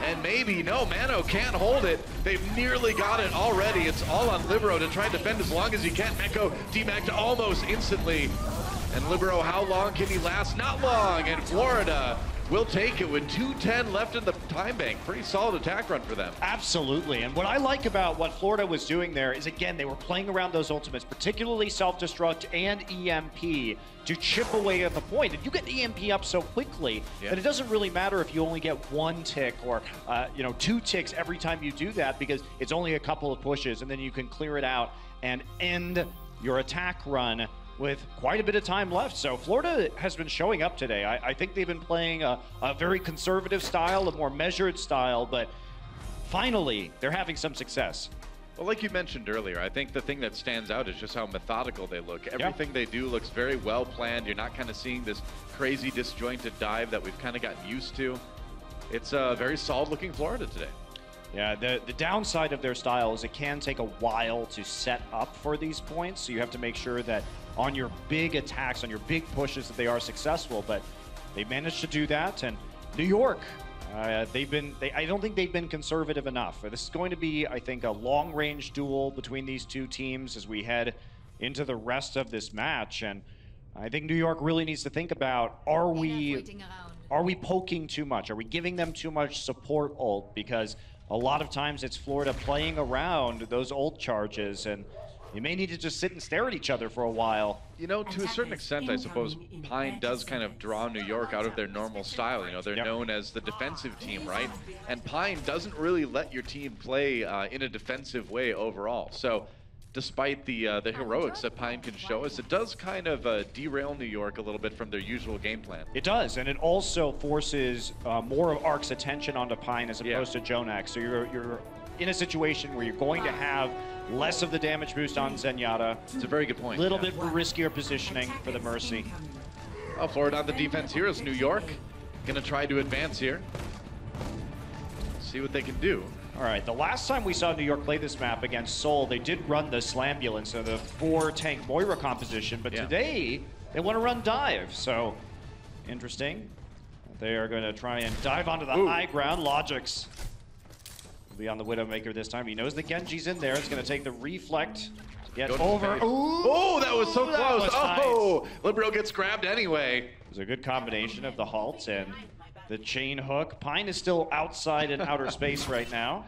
and maybe, no, Mano can't hold it. They've nearly got it already. It's all on Libero to try and defend as long as he can. Meko demeched almost instantly. And Libero, how long can he last? Not long, and Florida will take it with 2:10 left in the time bank. Pretty solid attack run for them. Absolutely, and what I like about what Florida was doing there is, again, they were playing around those ultimates, particularly self-destruct and EMP, to chip away at the point. And you get EMP up so quickly that it doesn't really matter if you only get one tick or two ticks every time you do that, because it's only a couple of pushes, and then you can clear it out and end your attack run with quite a bit of time left. So Florida has been showing up today. I think they've been playing a very conservative style, a more measured style, but finally they're having some success. Well, like you mentioned earlier, I think the thing that stands out is just how methodical they look. Everything they do looks very well planned. You're not kind of seeing this crazy disjointed dive that we've kind of gotten used to. It's a very solid looking Florida today. Yeah, the downside of their style is it can take a while to set up for these points, so you have to make sure that on your big attacks, on your big pushes, that they are successful, but they managed to do that. And New York, I don't think they've been conservative enough. This is going to be, I think, a long-range duel between these two teams as we head into the rest of this match. And I think New York really needs to think about, are we are we poking too much? Are we giving them too much support ult? Because a lot of times it's Florida playing around those ult charges, and you may need to just sit and stare at each other for a while. You know, to a certain extent, I suppose Pine does kind of draw New York out of their normal style. You know, they're known as the defensive team, right? And Pine doesn't really let your team play in a defensive way overall. So despite the heroics that Pine can show us, it does kind of derail New York a little bit from their usual game plan. It does, and it also forces more of Ark's attention onto Pine as opposed to Jonak. So you're in a situation where you're going to have less of the damage boost on Zenyatta. It's a very good point. A little bit riskier positioning for the Mercy. Oh, Florida on the defense here is New York. Gonna try to advance here. See what they can do. All right, the last time we saw New York play this map against Seoul, they did run the Slambulance, so the 4-tank Moira composition, but today they want to run Dive, so interesting. They are going to try and dive onto the high ground. Logix will be on the Widowmaker this time. He knows the Genji's in there. It's going to take the Reflect to get over. Oh, that was so close. Oh, nice. Libero gets grabbed anyway. It was a good combination of the halt and the chain hook. Pine is still outside in outer space right now.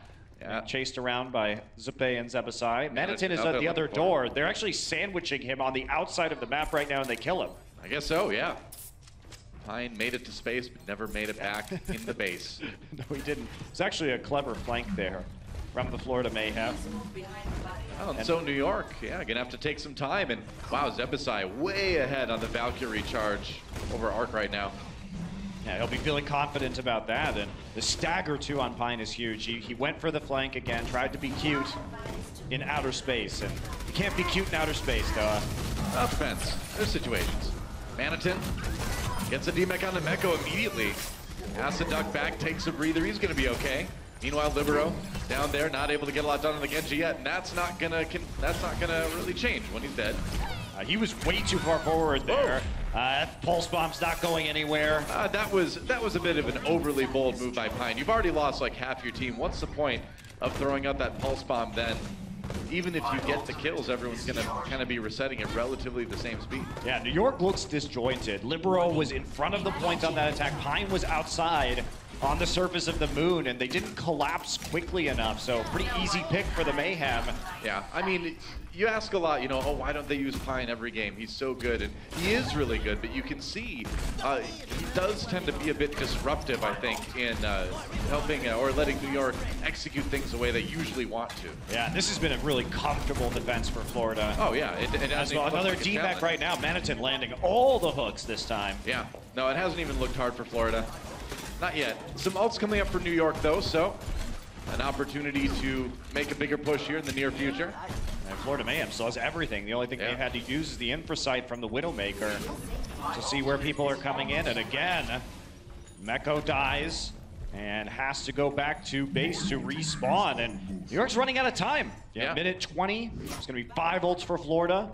Chased around by Zupe and Zebasai. Manitin is at the other door. They're actually sandwiching him on the outside of the map right now, and they kill him. I guess so, yeah. Pine made it to space, but never made it back in the base. No, he didn't. It's actually a clever flank there from the Florida Mayhem. Oh, and so New York, gonna have to take some time. And wow, Zebasai way ahead on the Valkyrie charge over Arc right now. Yeah, he'll be feeling confident about that. And the stagger, too, on Pine is huge. He went for the flank again, tried to be cute in outer space. And you can't be cute in outer space, though. Well, depends. There's situations. Manitin gets a D-Mech on the Meko immediately. Has to duck back, takes a breather. He's going to be okay. Meanwhile, Libero down there, not able to get a lot done on the Genji yet. And that's not gonna really change when he's dead. He was way too far forward there. Pulse bomb's not going anywhere. That was a bit of an overly bold move by Pine. You've already lost like half your team. What's the point of throwing out that pulse bomb then? Even if you get the kills, everyone's gonna kind of be resetting at relatively the same speed. Yeah, New York looks disjointed. Libero was in front of the point on that attack. Pine was outside on the surface of the moon, and they didn't collapse quickly enough, so pretty easy pick for the Mayhem. Yeah, I mean, you ask a lot, you know, oh, why don't they use Pine every game? He's so good, and he is really good, but you can see he does tend to be a bit disruptive, I think, in helping or letting New York execute things the way they usually want to. Yeah, this has been a really comfortable defense for Florida. Oh, yeah. It as well, another D-Mech right now. Manitin landing all the hooks this time. Yeah, no, it hasn't even looked hard for Florida. Not yet. Some ults coming up for New York, though, so an opportunity to make a bigger push here in the near future. And Florida Mayhem still has everything. The only thing they've had to use is the Infrasight from the Widowmaker to see where people are coming in. And again, Meko dies and has to go back to base to respawn. And New York's running out of time. Minute 20. It's going to be 5 ults for Florida.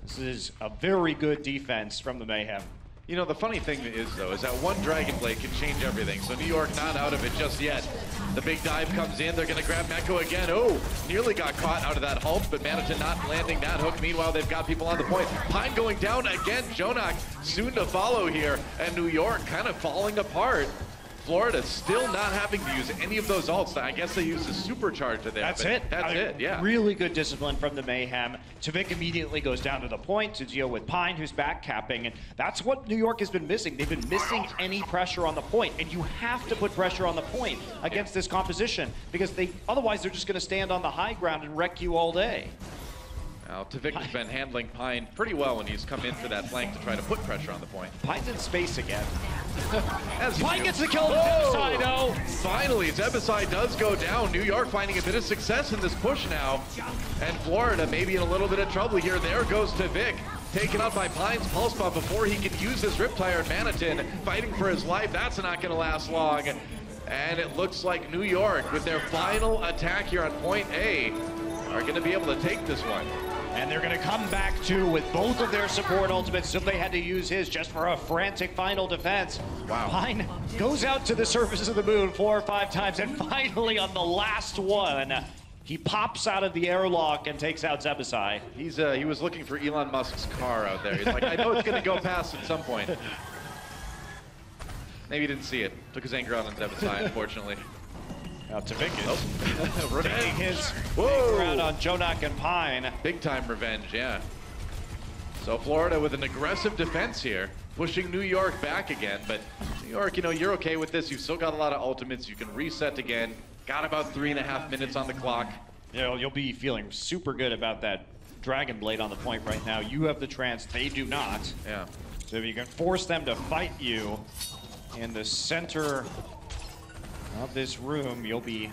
This is a very good defense from the Mayhem. You know, the funny thing is, though, is that one Dragon Blade can change everything. So New York not out of it just yet. The big dive comes in. They're going to grab Meko again. Oh, nearly got caught out of that halt, but Manitin not landing that hook. Meanwhile, they've got people on the point. Pine going down again. Jonak soon to follow here. And New York kind of falling apart. Florida still not having to use any of those ults. I guess they used a supercharger there. That's it. That's it, yeah. Really good discipline from the Mayhem. Tavik immediately goes down to the point to deal with Pine, who's back capping. And that's what New York has been missing. They've been missing any pressure on the point. And you have to put pressure on the point against this composition, because otherwise they're just going to stand on the high ground and wreck you all day. Now, Tavik has been handling Pine pretty well when he's come in for that flank to try to put pressure on the point. Pine's in space again. Pine gets the kill on Zebasai, though. Finally, Zebasai does go down. New York finding a bit of success in this push now. And Florida maybe in a little bit of trouble here. There goes Tavik, taken out by Pine's pulse bomb before he can use his Riptire. Manitin fighting for his life. That's not going to last long. And it looks like New York, with their final attack here on point A, are going to be able to take this one. And they're going to come back, too, with both of their support ultimates. Zupe had to use his just for a frantic final defense. Wow. Pine goes out to the surface of the moon 4 or 5 times, and finally on the last one, he pops out of the airlock and takes out Zebasai. He was looking for Elon Musk's car out there. He's like, I know it's going to go past at some point. Maybe he didn't see it. Took his anger out on Zeb's side, unfortunately. Now Tavik taking his Whoa! anger out on Jonak and Pine. Big time revenge, yeah. So Florida with an aggressive defense here, pushing New York back again. But New York, you know, you're okay with this. You've still got a lot of ultimates. You can reset again. Got about 3.5 minutes on the clock. You know, you'll be feeling super good about that Dragon Blade on the point right now. You have the trance, they do not. Yeah. So if you can force them to fight you in the center of this room, you'll be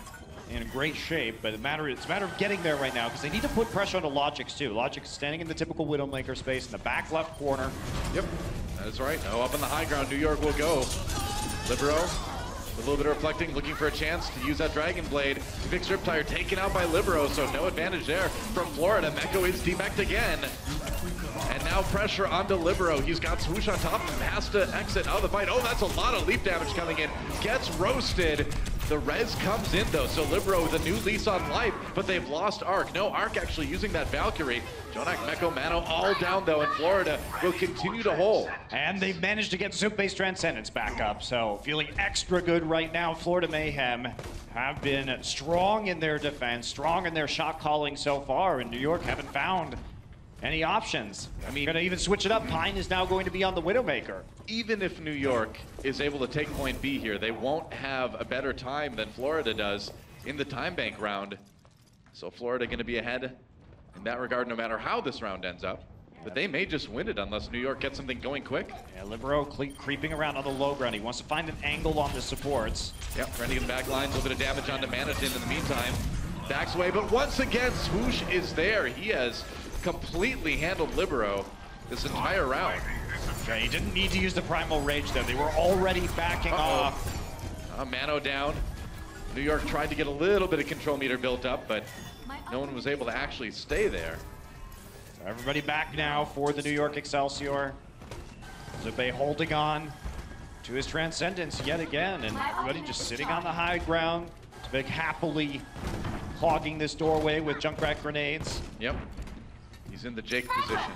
in great shape. But it's a matter of getting there right now, because they need to put pressure on the Logix too. Logix standing in the typical Widowmaker space in the back left corner. Yep, that's right. Oh, up on the high ground, New York will go. Libero, with a little bit of reflecting, looking for a chance to use that Dragon Blade. Vic's Riptire taken out by Libero, so no advantage there from Florida. Meko is demeched again. And now pressure onto Libero. He's got Swoosh on top of him, has to exit out of the fight. Oh, that's a lot of leap damage coming in. Gets roasted. The res comes in though, so Libero with a new lease on life, but they've lost Arc. No, Arc actually using that Valkyrie. Jonak, Meko, Mano all down though, and Florida will continue to hold. And they've managed to get Soup-based Transcendence back up, so feeling extra good right now. Florida Mayhem have been strong in their defense, strong in their shot calling so far, and New York haven't found any options. I mean, gonna even switch it up. Pine is now going to be on the Widowmaker. Even if New York is able to take point B here, they won't have a better time than Florida does in the time bank round. So Florida gonna be ahead in that regard no matter how this round ends up. But they may just win it unless New York gets something going quick. Yeah, Libero creeping around on the low ground. He wants to find an angle on the supports. Yep, running in the back line, a little bit of damage onto Managin in the meantime. Backs away, but once again, Swoosh is there. He has completely handled Libero this entire round. Okay, he didn't need to use the Primal Rage though. They were already backing off. Mano down. New York tried to get a little bit of control meter built up, but no one was able to actually stay there. So everybody back now for the New York Excelsior. Zube holding on to his Transcendence yet again, and everybody just sitting on the high ground. Zube happily clogging this doorway with Junkrat grenades. Yep. He's in the Jake position.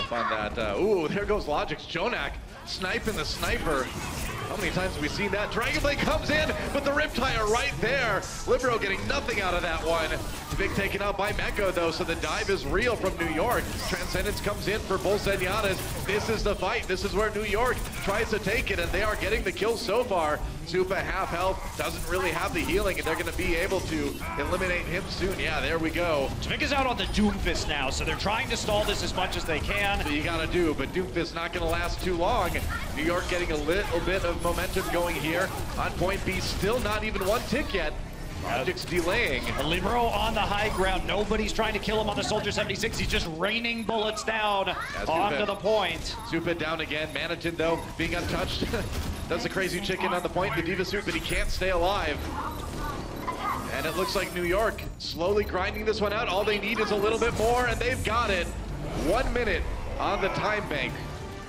Find that. Ooh, there goes Logix. Jonak sniping the sniper. How many times have we seen that? Dragon Blade comes in, but the Riptire right there. Libero getting nothing out of that one. Big taken out by Meko though, so the dive is real from New York. Transcendence comes in for both Zenyatas. This is the fight. This is where New York tries to take it, and they are getting the kills so far. Supa half health, doesn't really have the healing, and they're going to be able to eliminate him soon. Yeah, there we go. Tvik is out on the Doomfist now, so they're trying to stall this as much as they can. So you got to do, but Doomfist not going to last too long. New York getting a little bit of momentum going here. On point B, still not even one tick yet. Logic's delaying. Libero on the high ground. Nobody's trying to kill him on the Soldier 76. He's just raining bullets down onto the point. Supa down again. Managin, though, being untouched. Does a crazy chicken on the point. The Diva Suit, but he can't stay alive. And it looks like New York slowly grinding this one out. All they need is a little bit more, and they've got it. 1 minute on the time bank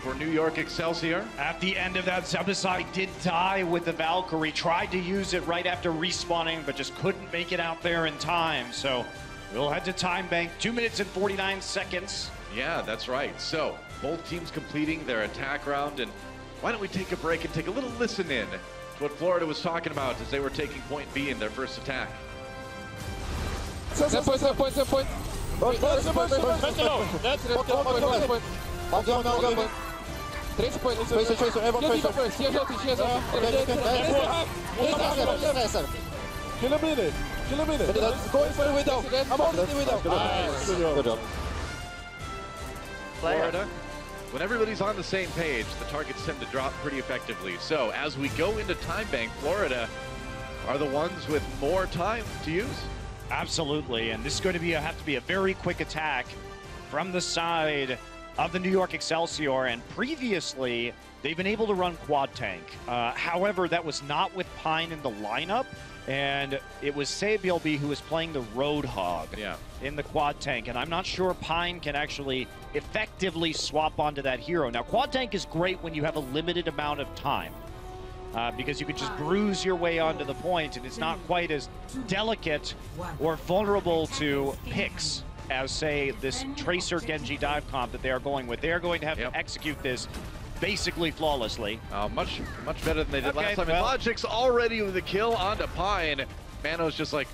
for New York Excelsior. At the end of that, Zebasai did die with the Valkyrie. Tried to use it right after respawning, but just couldn't make it out there in time. So we'll head to time bank. 2 minutes and 49 seconds. Yeah, that's right. So both teams completing their attack round, and why don't we take a break and take a little listen in to what Florida was talking about as they were taking point B in their first attack. Set point. Kill a minute. Going for the window. I'm on the window. Good job. Florida, when everybody's on the same page, the targets tend to drop pretty effectively. So as we go into time bank, Florida are the ones with more time to use. Absolutely, and this is going to be have to be a very quick attack from the side of the New York Excelsior, and previously they've been able to run quad tank. However, that was not with Pine in the lineup, and it was Sabielby who was playing the Roadhog in the quad tank, and I'm not sure Pine can actually effectively swap onto that hero. Now, quad tank is great when you have a limited amount of time. Because you can just bruise your way onto the point, and it's not quite as delicate or vulnerable to picks as, say, this Tracer Genji dive comp that they are going with. They are going to have to execute this basically flawlessly. Much better than they did last time. Well, And Logic's already with the kill onto Pine. Mano's just like,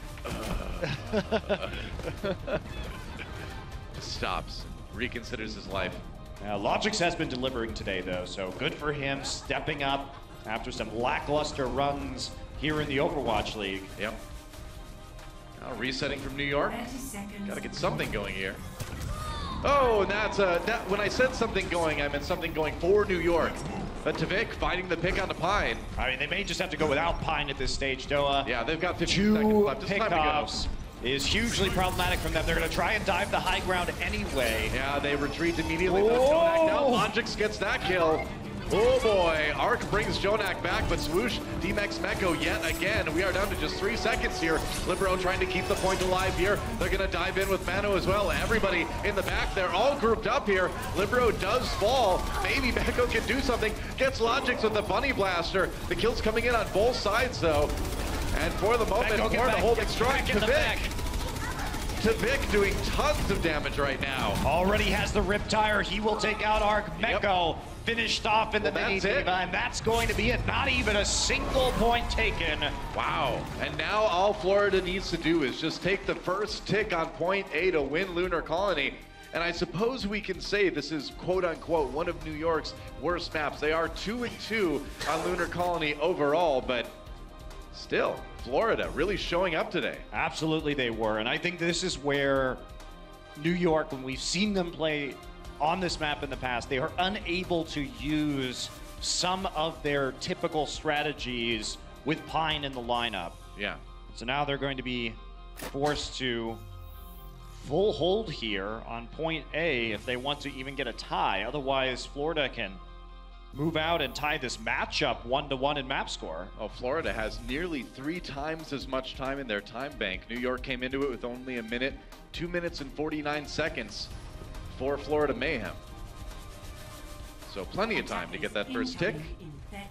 stops, reconsiders his life. Logix has been delivering today, though, so good for him stepping up after some lackluster runs here in the Overwatch League. Yep. Now resetting from New York. Got to get something going here. Oh, and that's when I said something going, I meant something going for New York. But Tvik finding the pick on the Pine. I mean, they may just have to go without Pine at this stage, Doa. Yeah, they've got 15 seconds left. It's time to go. Pickoffs is hugely problematic from them. They're going to try and dive the high ground anyway. Yeah, they retreat immediately. Now Logix gets that kill. Oh boy, Arc brings Jonak back, but Swoosh DMX Meko yet again. We are down to just 3 seconds here. Libero trying to keep the point alive here. They're gonna dive in with Mano as well. Everybody in the back, they're all grouped up here. Libero does fall. Maybe Meko can do something. Gets Logix with the Bunny Blaster. The kill's coming in on both sides though. And for the moment, more the holding strike. Tvik doing tons of damage right now. Already has the Riptire. He will take out Arc. Meko finished off in the mini diva, and that's going to be it. Not even a single point taken. Wow. And now all Florida needs to do is just take the first tick on point A to win Lunar Colony. And I suppose we can say this is quote unquote one of New York's worst maps. They are 2-2 on Lunar Colony overall, but still, Florida really showing up today. Absolutely they were, and I think this is where New York, when we've seen them play on this map in the past, they are unable to use some of their typical strategies with Pine in the lineup. Yeah. So now they're going to be forced to full hold here on point A if they want to even get a tie. Otherwise, Florida can move out and tie this matchup 1-1 in map score. Oh, Florida has nearly 3 times as much time in their time bank. New York came into it with only a minute, 2 minutes and 49 seconds for Florida Mayhem. So plenty of time to get that first tick.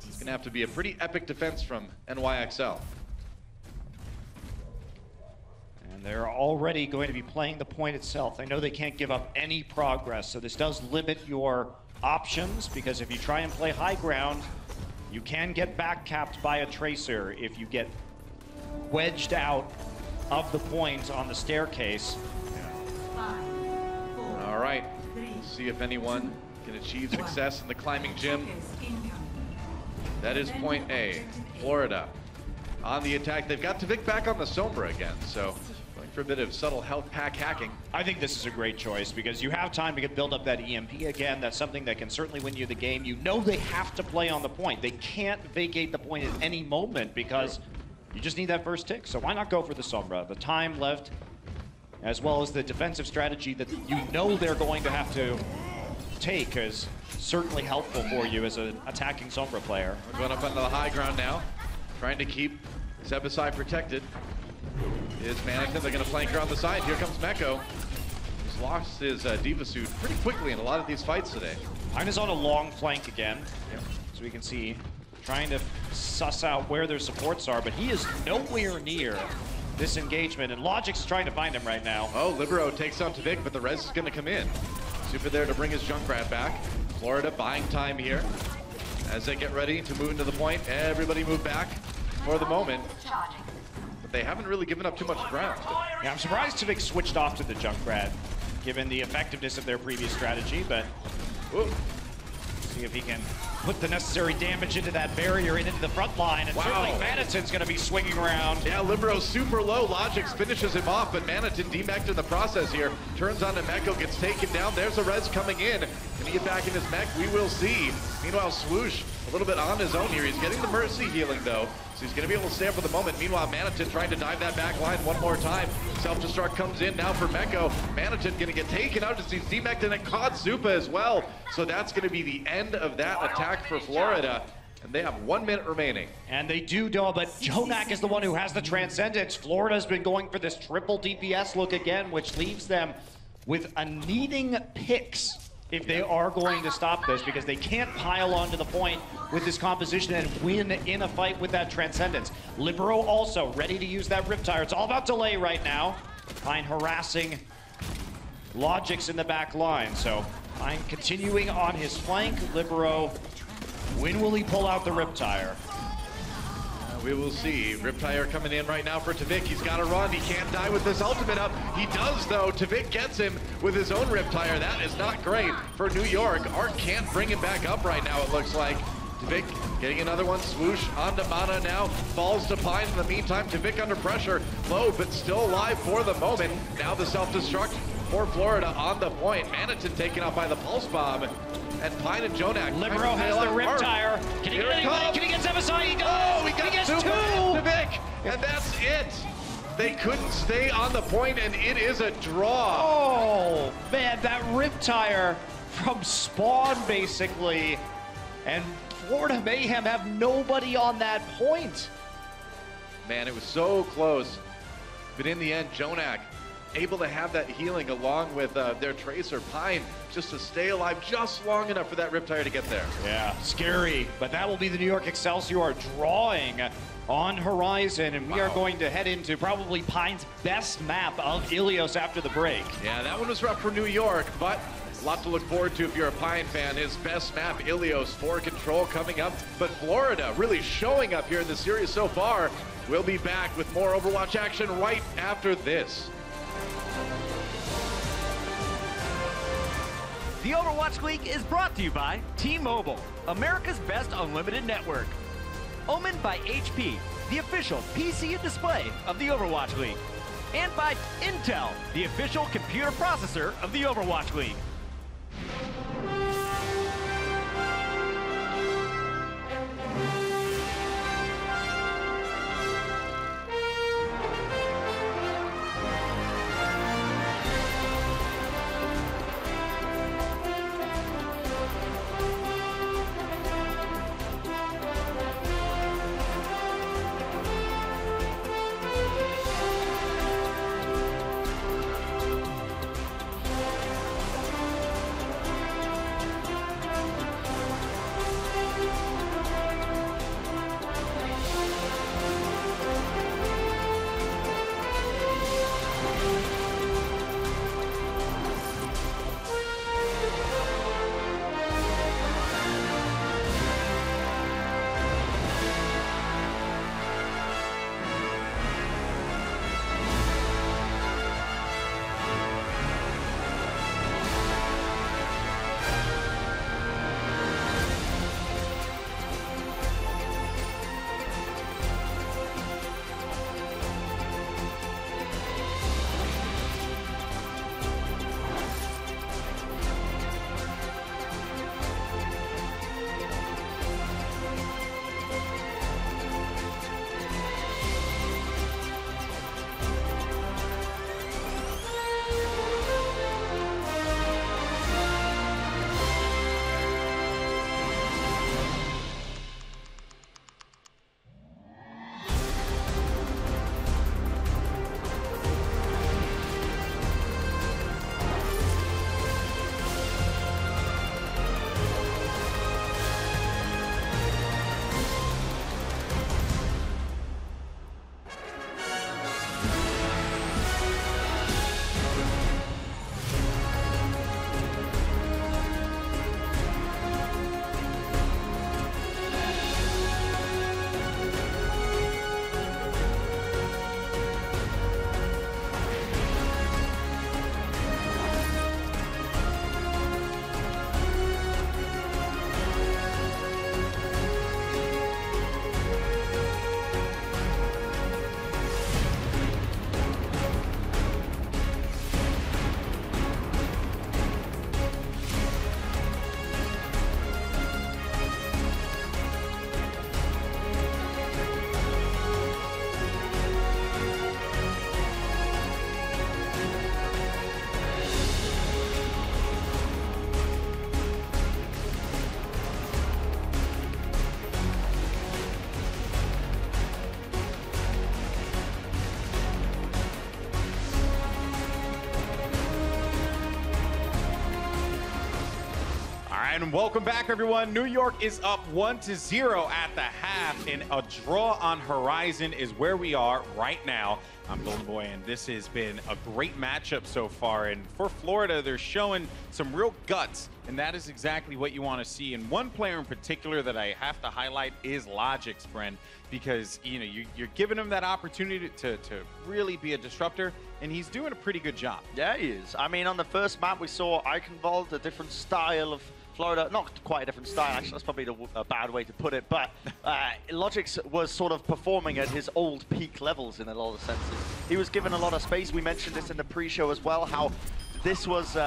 It's gonna have to be a pretty epic defense from NYXL. And they're already going to be playing the point itself. They know they can't give up any progress, so this does limit your options, because if you try and play high ground, you can get back capped by a Tracer if you get wedged out of the point on the staircase. All right, see if anyone can achieve success in the climbing gym. That is point A, Florida. On the attack, they've got Tvik back on the Sombra again, so going for a bit of subtle health pack hacking. I think this is a great choice because you have time to build up that EMP again. That's something that can certainly win you the game. You know they have to play on the point. They can't vacate the point at any moment because you just need that first tick. So why not go for the Sombra? The time left, as well as the defensive strategy that you know they're going to have to take, is certainly helpful for you as an attacking Sombra player. We're going up onto the high ground now, trying to keep Zebasai protected. Is Mannequin, they're going to flank her on the side. Here comes Meko. He's lost his Diva suit pretty quickly in a lot of these fights today. Pine is on a long flank again, so we can see, trying to suss out where their supports are, but he is nowhere near this engagement, and Logic's trying to find him right now. Oh, Libero takes on Tvik, but the res is going to come in. Super there to bring his Junkrat back. Florida buying time here as they get ready to move into the point. Everybody move back for the moment. But they haven't really given up too much ground. Yeah, I'm surprised Tvik switched off to the Junkrat, given the effectiveness of their previous strategy, but see if he can put the necessary damage into that barrier and into the front line, and certainly Maniton's going to be swinging around. Yeah, Libero's super low. Logix finishes him off, but Maniton demeched in the process here. Turns on to Meko, gets taken down. There's a res coming in. Can he get back in his mech? We will see. Meanwhile, Swoosh a little bit on his own here. He's getting the Mercy healing, though, so he's going to be able to stay up for the moment. Meanwhile, Maniton trying to dive that back line one more time. Self-destruct comes in now for Meko. Maniton going to get taken out as he's demeched, and it caught Zupa as well. So that's going to be the end of that attack for Florida. And they have 1 minute remaining. And they do, Doa, but Jonak is the one who has the Transcendence. Florida's been going for this triple DPS look again, which leaves them with a needing picks if they are going to stop this, because they can't pile onto the point with this composition and win in a fight with that Transcendence. Libero also ready to use that Riptire. It's all about delay right now. Pine harassing Logix in the back line, so Pine continuing on his flank. Libero, when will he pull out the Riptire? We will see. Riptire coming in right now for Tavik. He's got to run. He can't die with this ultimate up. He does, though. Tavik gets him with his own Riptire. That is not great for New York. Art can't bring him back up right now, it looks like. Tavik getting another one. Swoosh onto Mana now. Falls to Pine in the meantime. Tavik under pressure. Low, but still alive for the moment. Now the self-destruct for Florida on the point. Maniton taken out by the Pulse Bomb. And Pine and Jonak. Libero has the Riptire. Can he get anybody? Can he get Zemisai? He does! Oh, he gets two! Tavik, and that's it. They couldn't stay on the point, and it is a draw. Oh, man, that Riptire from spawn, basically. And Florida Mayhem have nobody on that point. Man, it was so close. But in the end, Jonak able to have that healing along with their Tracer, Pine, just to stay alive just long enough for that Riptire to get there. Yeah, scary. But that will be the New York Excelsior drawing on Horizon, and we are going to head into probably Pine's best map of Ilios after the break. Yeah, that one was rough for New York, but a lot to look forward to if you're a Pine fan. His best map, Ilios, for Control coming up. But Florida really showing up here in the series so far. We'll be back with more Overwatch action right after this. The Overwatch League is brought to you by T-Mobile, America's best unlimited network. Omened by HP, the official PC and display of the Overwatch League. And by Intel, the official computer processor of the Overwatch League. And welcome back, everyone. New York is up 1-0 at the half, and a draw on Horizon is where we are right now. I'm Golden Boy, and this has been a great matchup so far. And for Florida, they're showing some real guts, and that is exactly what you want to see. And one player in particular that I have to highlight is Logic's, Bren, because you're giving him that opportunity to really be a disruptor, and he's doing a pretty good job. Yeah, he is. I mean, on the first map, we saw Eichenwald, a different style of Florida, not quite a different style, actually, that's probably a bad way to put it, but Logic's was sort of performing at his old peak levels in a lot of senses. He was given a lot of space. We mentioned this in the pre-show as well, how this was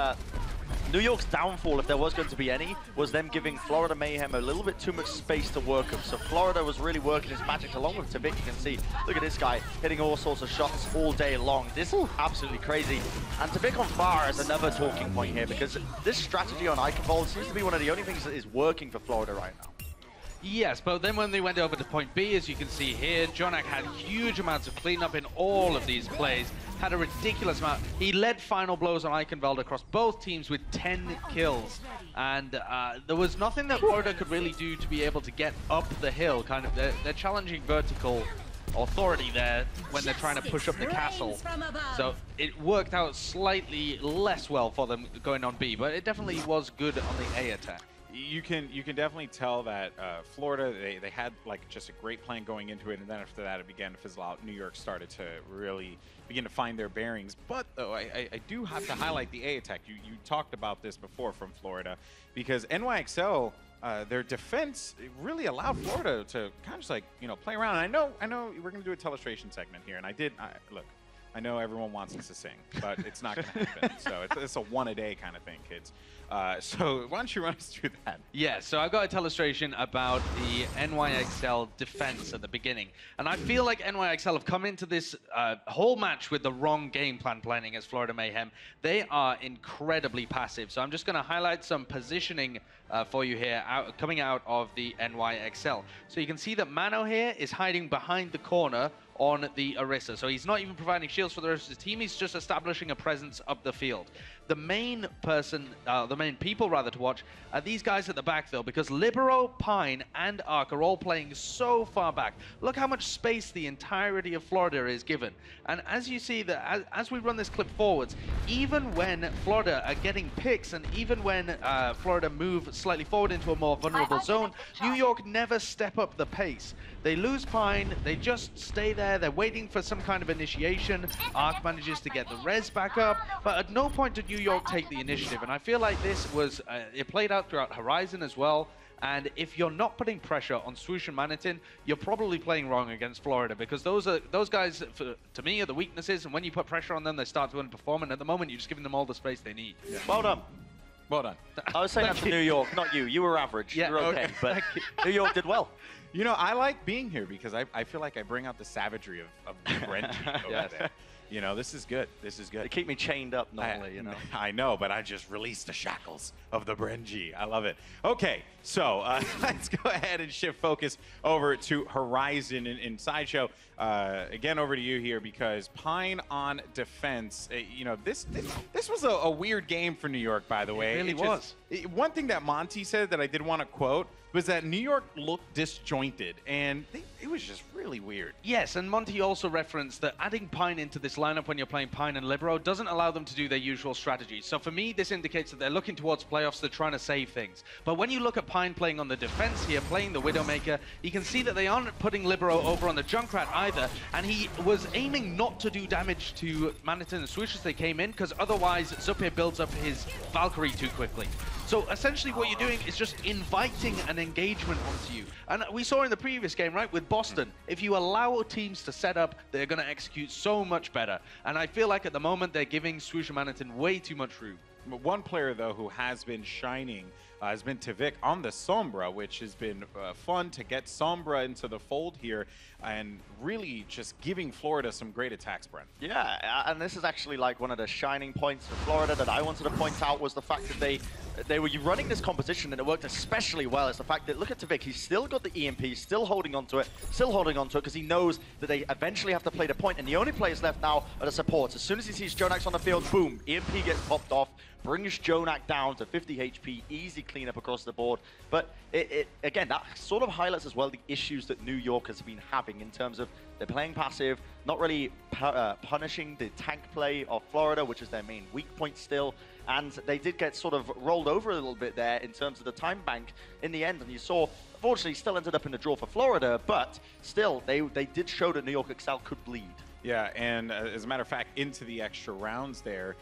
New York's downfall, if there was going to be any, was them giving Florida Mayhem a little bit too much space to work with. So Florida was really working his magic along with Tavik. You can see, look at this guy hitting all sorts of shots all day long. This is absolutely crazy. And Tavik on fire is another talking point here, because this strategy on Eichenwald seems to be one of the only things that is working for Florida right now. Yes, but then when they went over to point B, as you can see here, Jonak had huge amounts of cleanup in all of these plays, had a ridiculous amount. He led final blows on Eichenwald across both teams with 10 kills. And there was nothing that Florida could really do to be able to get up the hill. Kind of, they're challenging vertical authority there when they're trying to push up the castle. So it worked out slightly less well for them going on B, but it definitely was good on the A attack. You can definitely tell that Florida, they had like just a great plan going into it, and then after that it began to fizzle out. New York started to really begin to find their bearings. But though I do have to highlight the A attack. You talked about this before from Florida, because NYXL, their defense really allowed Florida to kind of just like play around. And I know we're gonna do a telestration segment here, and look. I know everyone wants us to sing, but it's not going to happen. So it's a one-a-day kind of thing, kids. So why don't you run us through that? Yeah, so I've got a illustration about the NYXL defense at the beginning. And I feel like NYXL have come into this whole match with the wrong game plan planning as Florida Mayhem. They are incredibly passive. So I'm just going to highlight some positioning for you here, coming out of the NYXL. So you can see that Mano here is hiding behind the corner on the Orisa. So he's not even providing shields for the rest of the team, he's just establishing a presence up the field. The main people to watch are these guys at the back though, because Libero, Pine, and Arc are all playing so far back. Look how much space the entirety of Florida is given. And as you see that, as we run this clip forwards, even when Florida are getting picks, and even when Florida move slightly forward into a more vulnerable zone, New York never step up the pace. They lose Pine, they just stay there, they're waiting for some kind of initiation. Arc manages to get the res back up, but at no point did New York take the initiative. And I feel like this was, it played out throughout Horizon as well. And if you're not putting pressure on Swoosh and Manitin, you're probably playing wrong against Florida, because those guys, to me, are the weaknesses. And when you put pressure on them, they start to underperform. And at the moment, you're just giving them all the space they need. Yeah. Well done. Well done. I was saying that to New York, not you. You were average. Yeah, you were okay, but New York did well. I like being here because I feel like I bring out the savagery of the Brenji over there. This is good. This is good. They keep me chained up normally, I know, but I just released the shackles of the Brenji. I love it. Okay, so let's go ahead and shift focus over to Horizon in Sideshow. Again, over to you here, because Pine on defense. This was a weird game for New York, by the way. It really was. One thing that Monty said that I did want to quote was that New York looked disjointed, and it was just really weird. Yes, and Monty also referenced that adding Pine into this lineup when you're playing Pine and Libero doesn't allow them to do their usual strategy. So for me, this indicates that they're looking towards playoffs, they're trying to save things. But when you look at Pine playing on the defense here, playing the Widowmaker, you can see that they aren't putting Libero over on the Junkrat either, and he was aiming not to do damage to Manitin and Swoosh as they came in, because otherwise Zupir builds up his Valkyrie too quickly. So essentially what you're doing is just inviting an engagement onto you. And we saw in the previous game, right, with Boston, if you allow teams to set up, they're going to execute so much better. And I feel like at the moment they're giving Swoosh and Manitin way too much room. One player, though, who has been shining has been Tavik on the Sombra, which has been fun to get Sombra into the fold here and really just giving Florida some great attacks, Brent. Yeah, and this is actually like one of the shining points for Florida that I wanted to point out, was the fact that they were running this composition and it worked especially well. It's the fact that, look at Tavik, he's still got the EMP, still holding onto it because he knows that they eventually have to play the point, and the only players left now are the supports. As soon as he sees Jonax on the field, boom, EMP gets popped off, brings Jonak down to 50 HP, easy cleanup across the board. But again, that sort of highlights as well the issues that New York has been having in terms of they're playing passive, not really punishing the tank play of Florida, which is their main weak point still. And they did get sort of rolled over a little bit there in terms of the time bank in the end. And you saw, unfortunately, still ended up in the draw for Florida, but still, they did show that New York Excel could bleed. Yeah, and as a matter of fact, into the extra rounds there,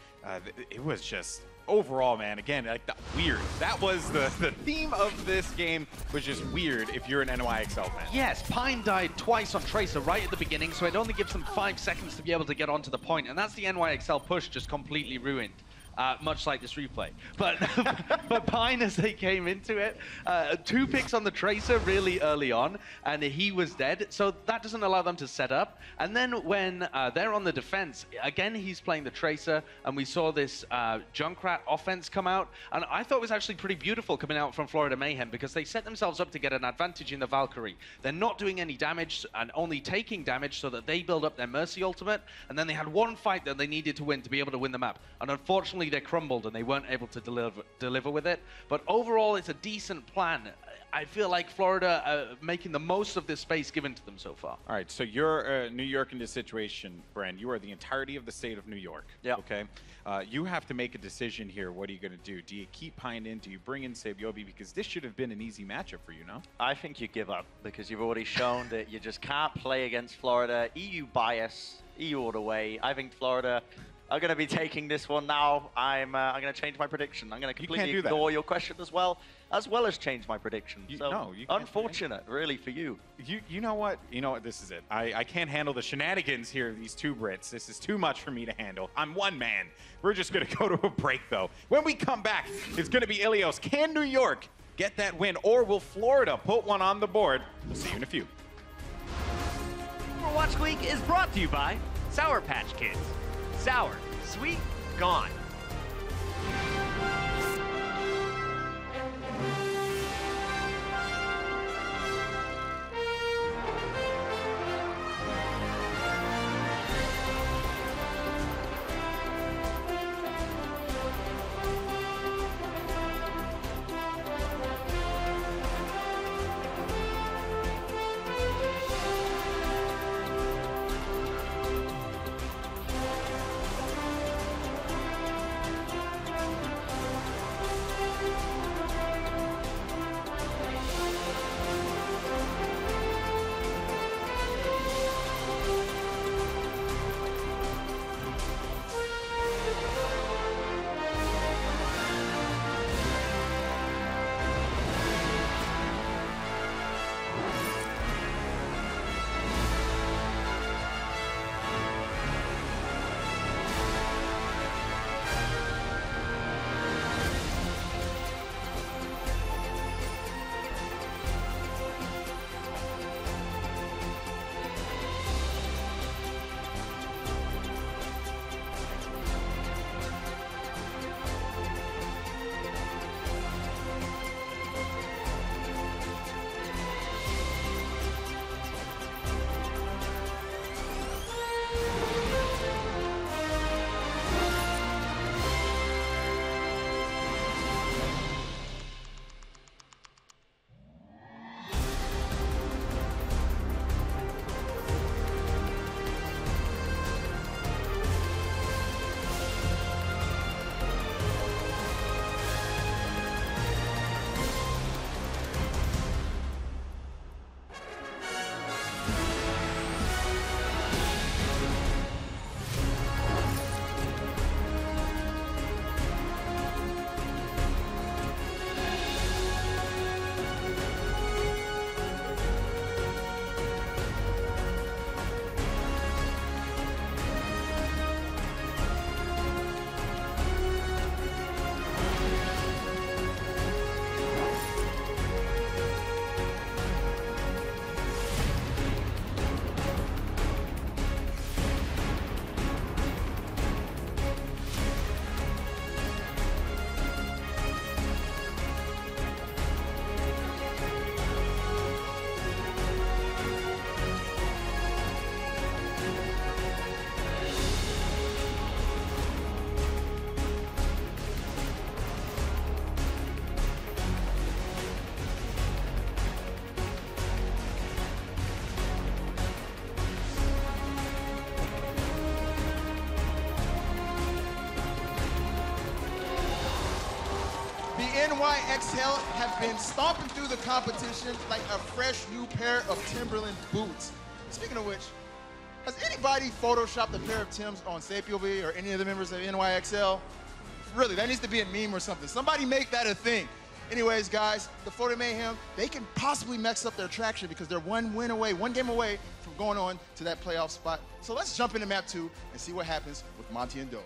it was just overall, man, again, like weird. That was the theme of this game, was just weird if you're an NYXL fan. Yes, Pine died twice on Tracer right at the beginning, so it only gives them 5 seconds to be able to get onto the point, and that's the NYXL push just completely ruined. Much like this replay. But but Pine, as they came into it, 2 picks on the Tracer really early on, and he was dead. So that doesn't allow them to set up. And then when they're on the defense, again, he's playing the Tracer, and we saw this Junkrat offense come out. And I thought it was actually pretty beautiful coming out from Florida Mayhem, because they set themselves up to get an advantage in the Valkyrie. They're not doing any damage and only taking damage so that they build up their Mercy ultimate. And then they had one fight that they needed to win to be able to win the map. And unfortunately, they crumbled and they weren't able to deliver with it. But overall, it's a decent plan. I feel like Florida making the most of this space given to them so far. All right, so you're New York in this situation, Bren. You are the entirety of the state of New York. Yeah. Okay. You have to make a decision here. What are you going to do? Do you keep Pine in? Do you bring in Sabiobi? Because this should have been an easy matchup for you, no? I think you give up because you've already shown that you just can't play against Florida. EU bias, EU all the way. I think Florida are going to be taking this one now. I'm going to change my prediction. I'm going to completely ignore your question as well as change my prediction. So unfortunate, really, for you. You know what? You know what? This is it. I can't handle the shenanigans here of these 2 Brits. This is too much for me to handle. I'm one man. We're just going to go to a break, though. When we come back, it's going to be Ilios. Can New York get that win, or will Florida put one on the board? We'll see you in a few. Overwatch League is brought to you by Sour Patch Kids. Sour, sweet, gone. NYXL have been stomping through the competition like a fresh new pair of Timberland boots. Speaking of which, has anybody photoshopped a pair of Timbs on Sapiovi or any of the members of NYXL? Really, that needs to be a meme or something. Somebody make that a thing. Anyways, guys, the Florida Mayhem, they can possibly mess up their traction because they're one game away from going on to that playoff spot. So let's jump into map 2 and see what happens with Monty and Doa.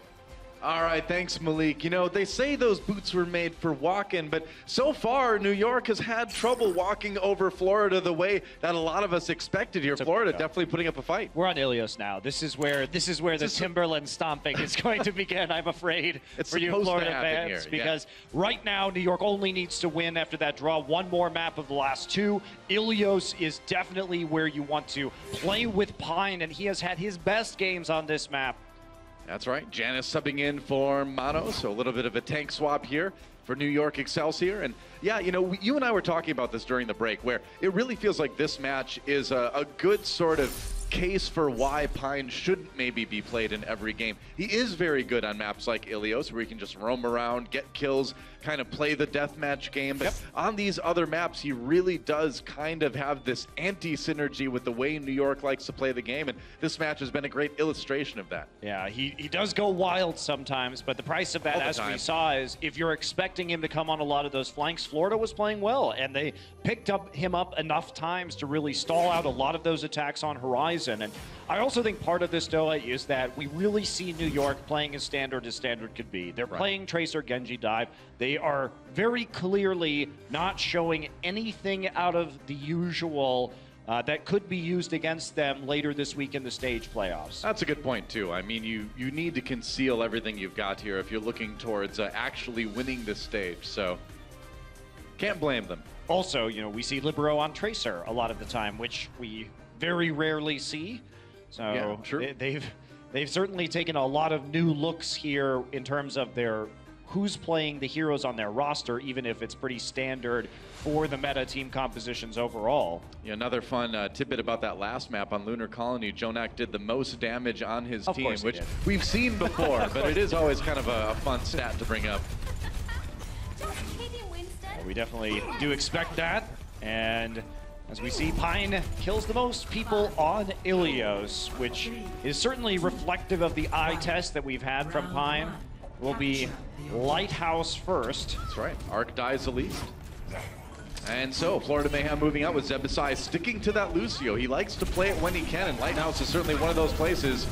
All right, thanks, Malik. You know, they say those boots were made for walking, but so far, New York has had trouble walking over Florida the way that a lot of us expected here. Florida definitely putting up a fight. We're on Ilios now. This is where the Timberland stomping is going to begin, I'm afraid, for you Florida fans. Because right now, New York only needs to win after that draw. One more map of the last 2. Ilios is definitely where you want to play with Pine, and he has had his best games on this map. That's right. Janice subbing in for Mano, so a little bit of a tank swap here for New York Excelsior. And yeah, you know, you and I were talking about this during the break, where it really feels like this match is a good sort of case for why Pine shouldn't maybe be played in every game. He is very good on maps like Ilios, where he can just roam around, get kills, kind of play the deathmatch game. But on these other maps, he really does kind of have this anti-synergy with the way New York likes to play the game. And this match has been a great illustration of that. Yeah, he does go wild sometimes, but the price of that, as we saw, is if you're expecting him to come on a lot of those flanks, Florida was playing well, and they picked him up enough times to really stall out a lot of those attacks on Horizon. And I also think part of this, Doa, is that we really see New York playing as standard could be. They're playing Tracer Genji dive. They are very clearly not showing anything out of the usual that could be used against them later this week in the stage playoffs. That's a good point, too. I mean, you need to conceal everything you've got here if you're looking towards actually winning this stage. So can't blame them. Also, you know, we see Libero on Tracer a lot of the time, which we very rarely see. So yeah, true. They've certainly taken a lot of new looks here in terms of who's playing the heroes on their roster, even if it's pretty standard for the meta team compositions overall. Yeah, another fun tidbit about that last map on Lunar Colony, Jonak did the most damage on his team, which we've seen before, but it is always kind of a fun stat to bring up. Well, we definitely do expect that, and as we see, Pine kills the most people on Ilios, which is certainly reflective of the eye test that we've had from Pine. Will be Lighthouse first. That's right. Arc dies the least. And so, Florida Mayhem moving out with Zebasai, sticking to that Lucio. He likes to play it when he can, and Lighthouse is certainly one of those places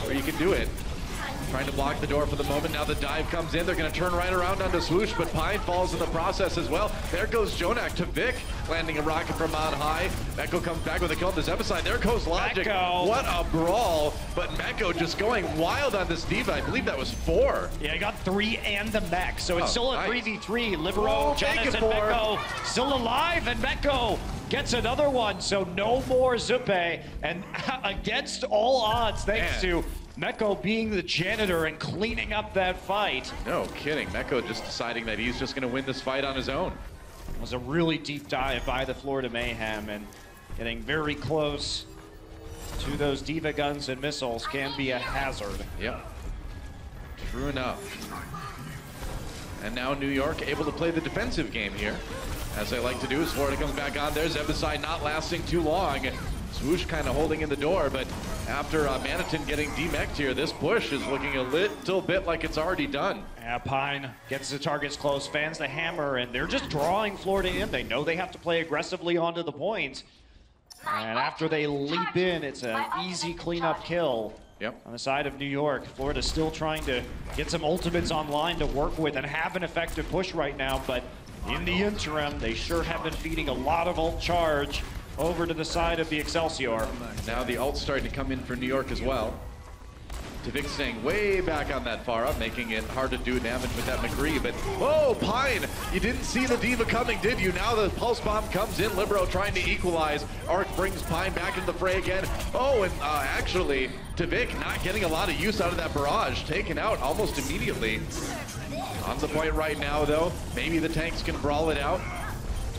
where you can do it. Trying to block the door for the moment. Now the dive comes in. They're going to turn right around onto Swoosh, but Pine falls in the process as well. There goes Jonak to Vic, landing a rocket from on high. Meko comes back with a kill on the Zebasai. There goes Logic. Meko. What a brawl, but Meko just going wild on this diva. I believe that was 4. Yeah, he got 3 and the mech, so it's still a 3v3. Libero, Jonas, and 4. Meko still alive, and Meko gets another one, so no more Zupe, and against all odds, thanks to Meko being the janitor and cleaning up that fight. No kidding. Meko just deciding that he's just going to win this fight on his own. It was a really deep dive by the Florida Mayhem, and getting very close to those Diva guns and missiles can be a hazard. Yep. True enough. And now New York able to play the defensive game here, as they like to do, as Florida comes back on there. Zebasai not lasting too long. Swoosh kind of holding in the door, but after Manitin getting demeched here, this push is looking a little bit like it's already done. Yeah, Pine gets the targets close, fans the hammer, and they're just drawing Florida in. They know they have to play aggressively onto the point. And after they leap in, it's an easy cleanup kill. Yep. On the side of New York, Florida's still trying to get some ultimates online to work with and have an effective push right now, but in the interim, they sure have been feeding a lot of ult charge over to the side of the Excelsior. Now the ult's starting to come in for New York as well. Tvik staying way back on that far up, making it hard to do damage with that McCree, but oh, Pine, you didn't see the Diva coming, did you? Now the Pulse Bomb comes in, Libero trying to equalize. Arc brings Pine back into the fray again. Oh, and actually, Tvik not getting a lot of use out of that barrage, taken out almost immediately. On the point right now, though, maybe the tanks can brawl it out.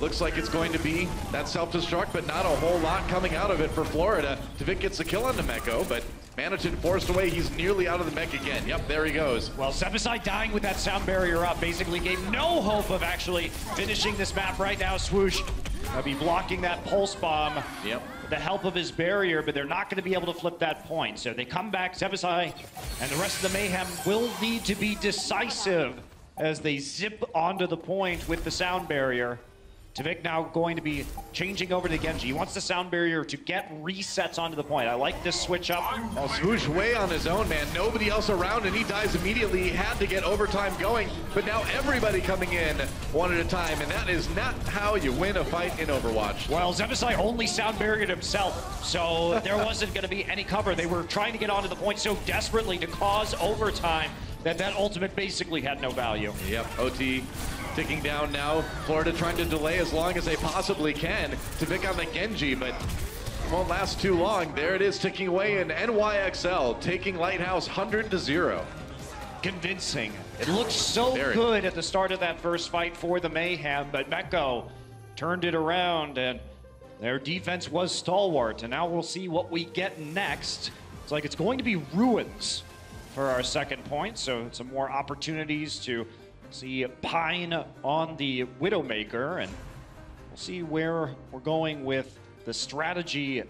Looks like it's going to be that self-destruct, but not a whole lot coming out of it for Florida. Tvik gets the kill on Nemeko, but Manitin forced away. He's nearly out of the mech again. Yep, there he goes. Well, Zebasai dying with that sound barrier up basically gave no hope of actually finishing this map right now. Swoosh will be blocking that pulse bomb with the help of his barrier, but they're not going to be able to flip that point. So they come back. Zebasai and the rest of the Mayhem will need to be decisive as they zip onto the point with the sound barrier. Tvik now going to be changing over to Genji. He wants the sound barrier to get resets onto the point. I like this switch up. Oh, Swoosh way on his own, man. Nobody else around, and he dies immediately. He had to get overtime going, but now everybody coming in one at a time, and that is not how you win a fight in Overwatch. Well, Zebasai only sound barriered himself, so there wasn't going to be any cover. They were trying to get onto the point so desperately to cause overtime that ultimate basically had no value. Yep, OT ticking down now. Florida trying to delay as long as they possibly can to pick on the Genji, but it won't last too long. There it is ticking away, and NYXL taking Lighthouse 100-0. Convincing. It looked so good at the start of that first fight for the Mayhem, but Meko turned it around, and their defense was stalwart, and now we'll see what we get next. It's like it's going to be Ruins for our second point, so some more opportunities to see Pine on the Widowmaker, and we'll see where we're going with the strategy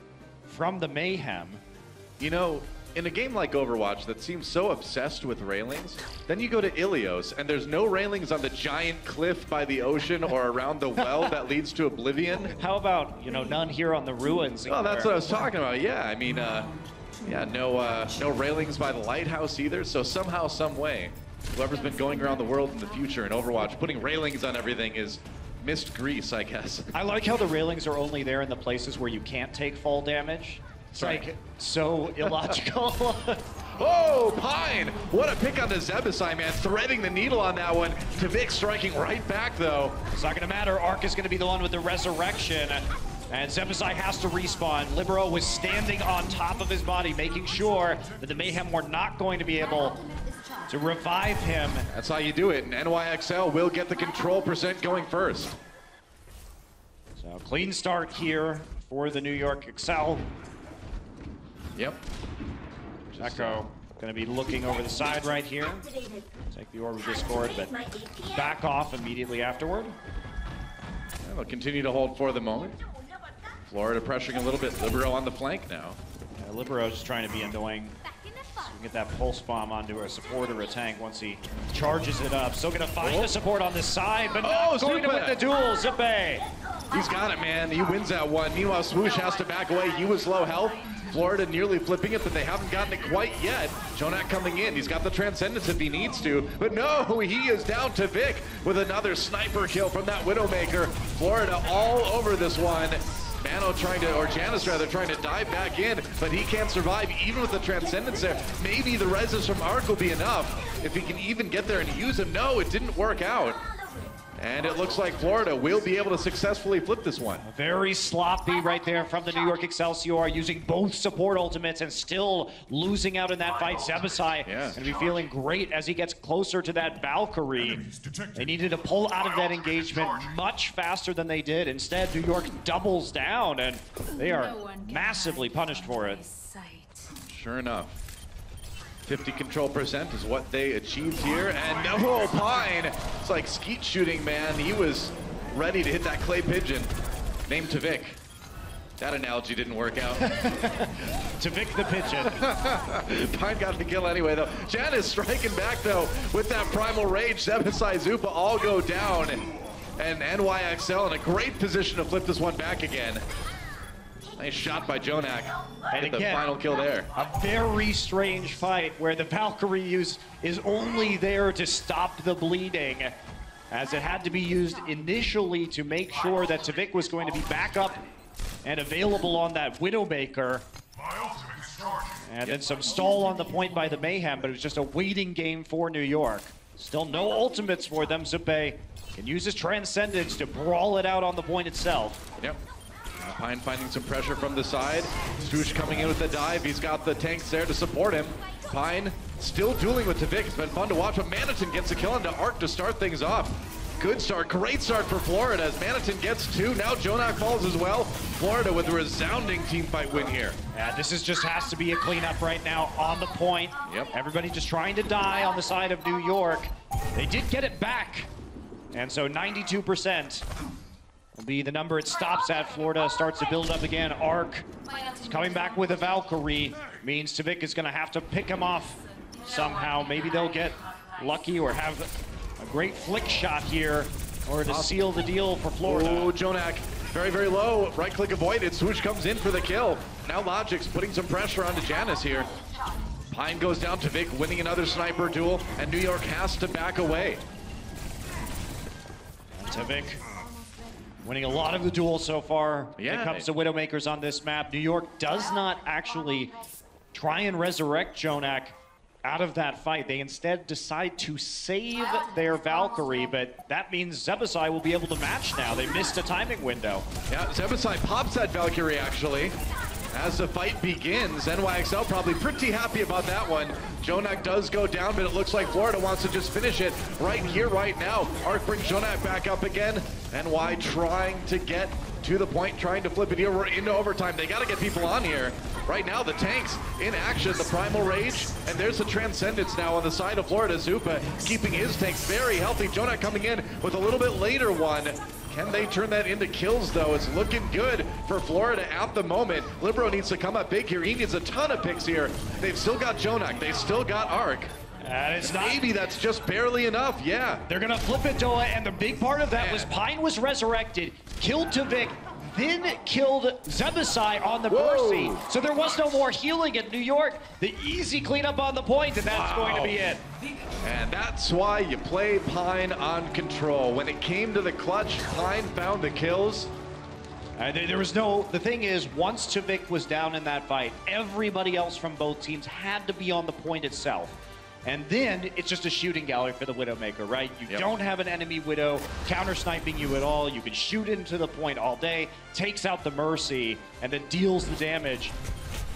from the Mayhem. You know, in a game like Overwatch that seems so obsessed with railings, then you go to Ilios and there's no railings on the giant cliff by the ocean or around the well that leads to Oblivion. How about, you know, none here on the Ruins? Oh, that's what I was talking about. Yeah, I mean, yeah, no railings by the lighthouse either. So somehow, some way, whoever's been going around the world in the future in Overwatch, putting railings on everything is missed grease, I guess. I like how the railings are only there in the places where you can't take fall damage. It's like so illogical. Oh, Pine! What a pick on the Zebasai, man. Threading the needle on that one. Tvik striking right back, though. It's not going to matter. Arc is going to be the one with the resurrection. And Zebasai has to respawn. Libero was standing on top of his body, making sure that the Mayhem were not going to be able to revive him. That's how you do it, and NYXL will get the control percent going first. So clean start here for the New York Excel. Yep. Echo going to be looking over the side right here. Take the orb of discord, but back off immediately afterward. And they'll continue to hold for the moment. Florida pressuring a little bit. Libero on the flank now. Yeah, Libero just trying to be annoying. So we can get that pulse bomb onto a support or a tank once he charges it up. Still going to find the support on this side, but not going to win the duel. Zippe. He's got it, man. He wins that one. Meanwhile, Swoosh has to back away. He was low health. Florida nearly flipping it, but they haven't gotten it quite yet. Jonak coming in. He's got the Transcendence if he needs to. But no, he is down to Tvik with another sniper kill from that Widowmaker. Florida all over this one. Mano trying to, or Janice rather, trying to dive back in, but he can't survive even with the Transcendence there. Maybe the reses from Arc will be enough if he can even get there and use him. No, it didn't work out. And it looks like Florida will be able to successfully flip this one. Very sloppy right there from the New York Excelsior, using both support ultimates and still losing out in that fight. Zebasai going to be feeling great as he gets closer to that Valkyrie. They needed to pull out of that engagement much faster than they did. Instead, New York doubles down, and they are massively punished for it. Sure enough. 50 control percent is what they achieved here, and no, Pine, it's like skeet shooting, man. He was ready to hit that clay pigeon named Tvik. That analogy didn't work out. Tvik the pigeon. Pine got the kill anyway, though. Janice striking back, though, with that primal rage. Zebasai, Zupa all go down, and NYXL in a great position to flip this one back again. Nice shot by Jonak. And the final kill there. A very strange fight where the Valkyrie is only there to stop the bleeding, as it had to be used initially to make sure that Tvik was going to be back up and available on that Widowmaker. And then some stall on the point by the Mayhem, but it was just a waiting game for New York. Still no ultimates for them. Zippe can use his Transcendence to brawl it out on the point itself. Yep. Pine finding some pressure from the side. Swoosh coming in with the dive. He's got the tanks there to support him. Pine still dueling with Tvik. It's been fun to watch, but Manitin gets a kill into Arc to start things off. Good start, great start for Florida as Manitin gets 2. Now Jonak falls as well. Florida with a resounding team fight win here. Yeah, this is just has to be a cleanup right now on the point. Yep. Everybody just trying to die on the side of New York. They did get it back. And so 92% will be the number it stops at. Florida starts to build up again. Arc is coming back with a Valkyrie. Means Tvik is going to have to pick him off somehow. Maybe they'll get lucky or have a great flick shot here or to seal the deal for Florida. Oh, Jonak very, very low. Right click avoided. Swoosh comes in for the kill. Now Logic's putting some pressure onto Janice here. Pine goes down to Vic, winning another sniper duel, and New York has to back away. Tvik winning a lot of the duels so far. Yeah. When it comes to Widowmakers on this map, New York does not actually try and resurrect Jonak out of that fight. They instead decide to save their Valkyrie, but that means Zebasai will be able to match now. They missed a timing window. Yeah, Zebasai pops that Valkyrie actually. As the fight begins, NYXL probably pretty happy about that one. Jonak does go down, but it looks like Florida wants to just finish it right here, right now. Arc brings Jonak back up again. NY trying to get to the point, trying to flip it here. We're into overtime. They got to get people on here. Right now, the tanks in action, the Primal Rage, and there's the Transcendence now on the side of Florida. Zupa keeping his tanks very healthy. Jonak coming in with a little bit later one. Can they turn that into kills, though? It's looking good for Florida at the moment. Libero needs to come up big here. He needs a ton of picks here. They've still got Jonak. They've still got Arc. And it's not. Maybe that's just barely enough, yeah. They're going to flip it, Doa, and the big part of that was Pine was resurrected, killed Tvik, then killed Zebasai on the Mercy. So there was no more healing at New York. The easy cleanup on the point, and that's going to be it. And that's why you play Pine on control. When it came to the clutch, Pine found the kills. There was no, the thing is, once Tvik was down in that fight, everybody else from both teams had to be on the point itself. And then it's just a shooting gallery for the Widowmaker, right? You don't have an enemy Widow counter-sniping you at all. You can shoot into the point all day, takes out the Mercy, and then deals the damage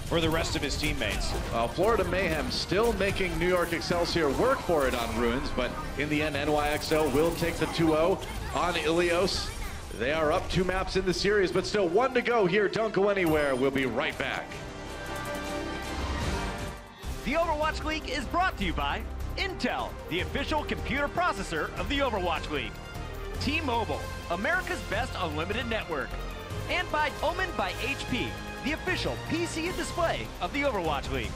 for the rest of his teammates. Florida Mayhem still making New York Excelsior work for it on Ruins, but in the end, NYXL will take the 2-0 on Ilios. They are up 2 maps in the series, but still 1 to go here. Don't go anywhere. We'll be right back. The Overwatch League is brought to you by Intel, the official computer processor of the Overwatch League. T-Mobile, America's best unlimited network. And by Omen by HP, the official PC and display of the Overwatch League.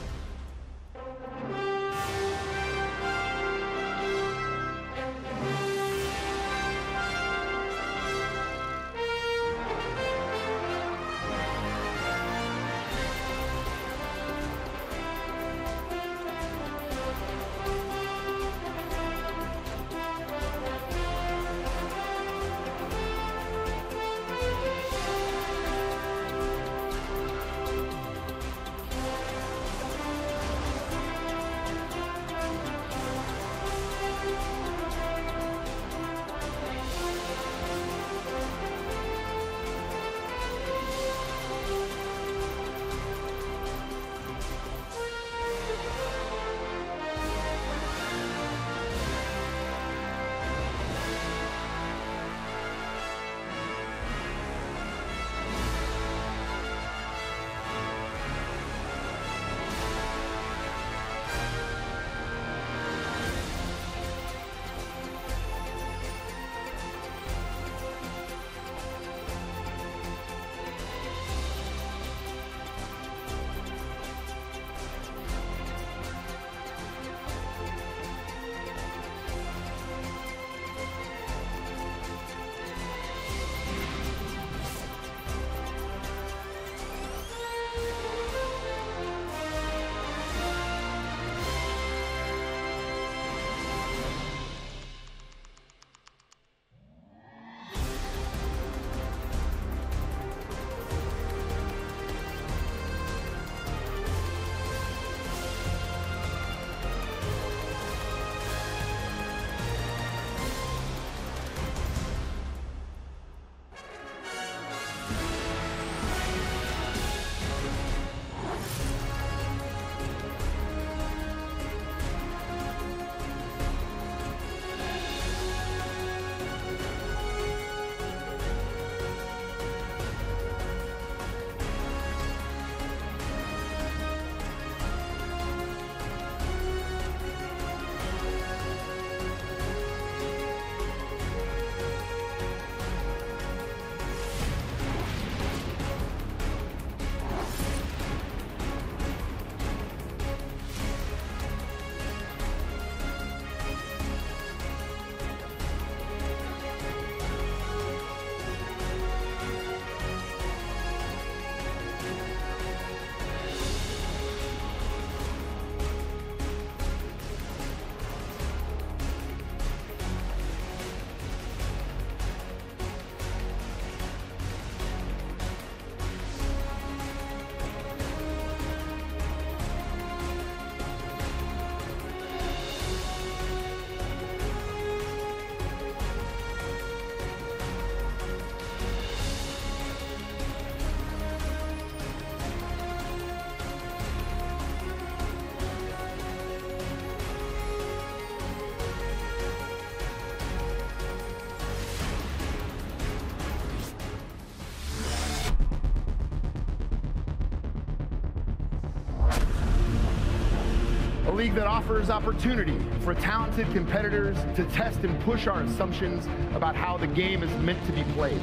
a league that offers opportunity for talented competitors to test and push our assumptions about how the game is meant to be played.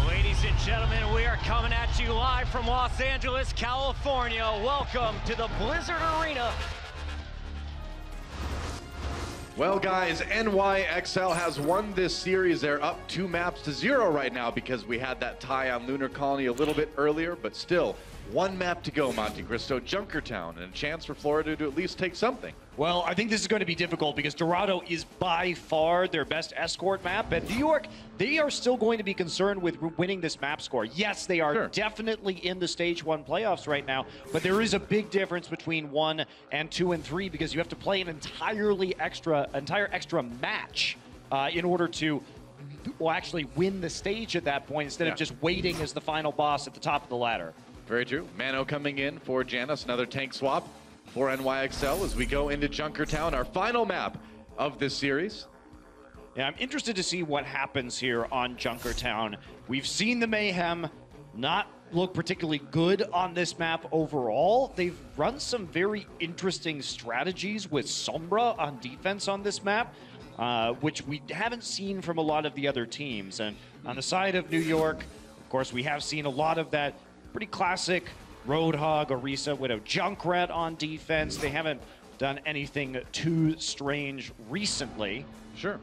Ladies and gentlemen, we are coming at you live from Los Angeles, California. Welcome to the Blizzard Arena. Well, guys, NYXL has won this series. They're up 2-0 right now because we had that tie on Lunar Colony a little bit earlier, but still, 1 map to go, Monte Cristo, Junkertown, and a chance for Florida to at least take something. Well, I think this is going to be difficult because Dorado is by far their best escort map, and New York, they are still going to be concerned with winning this map score. Yes, they are definitely in the Stage 1 playoffs right now, but there is a big difference between 1 and 2 and 3 because you have to play an entire extra match in order to actually win the stage at that point instead of just waiting as the final boss at the top of the ladder. Very true. Mano coming in for Janus, another tank swap for NYXL as we go into Junkertown, our final map of this series. Yeah, I'm interested to see what happens here on Junkertown. We've seen the Mayhem not look particularly good on this map overall. They've run some very interesting strategies with Sombra on defense on this map, which we haven't seen from a lot of the other teams. And on the side of New York, of course, we have seen a lot of that pretty classic Roadhog, Orisa, Widow, Junkrat on defense. They haven't done anything too strange recently. Sure.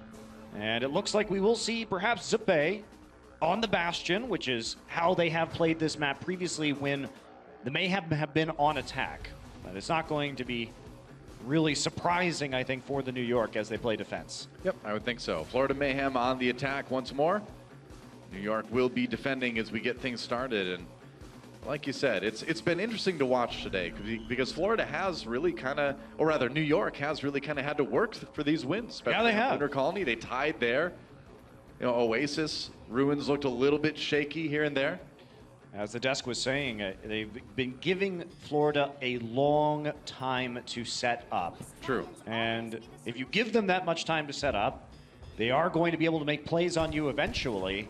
And it looks like we will see perhaps Zippe on the Bastion, which is how they have played this map previously when the Mayhem have been on attack. But it's not going to be really surprising, I think, for the New York as they play defense. Yep, I would think so. Florida Mayhem on the attack once more. New York will be defending as we get things started. And like you said, it's been interesting to watch today because Florida has really kind of, or rather New York has really kind of had to work for these wins. Yeah, they have. Lunar Colony, they tied there. You know, Oasis, Ruins looked a little bit shaky here and there. As the desk was saying, they've been giving Florida a long time to set up. True. And if you give them that much time to set up, they are going to be able to make plays on you eventually.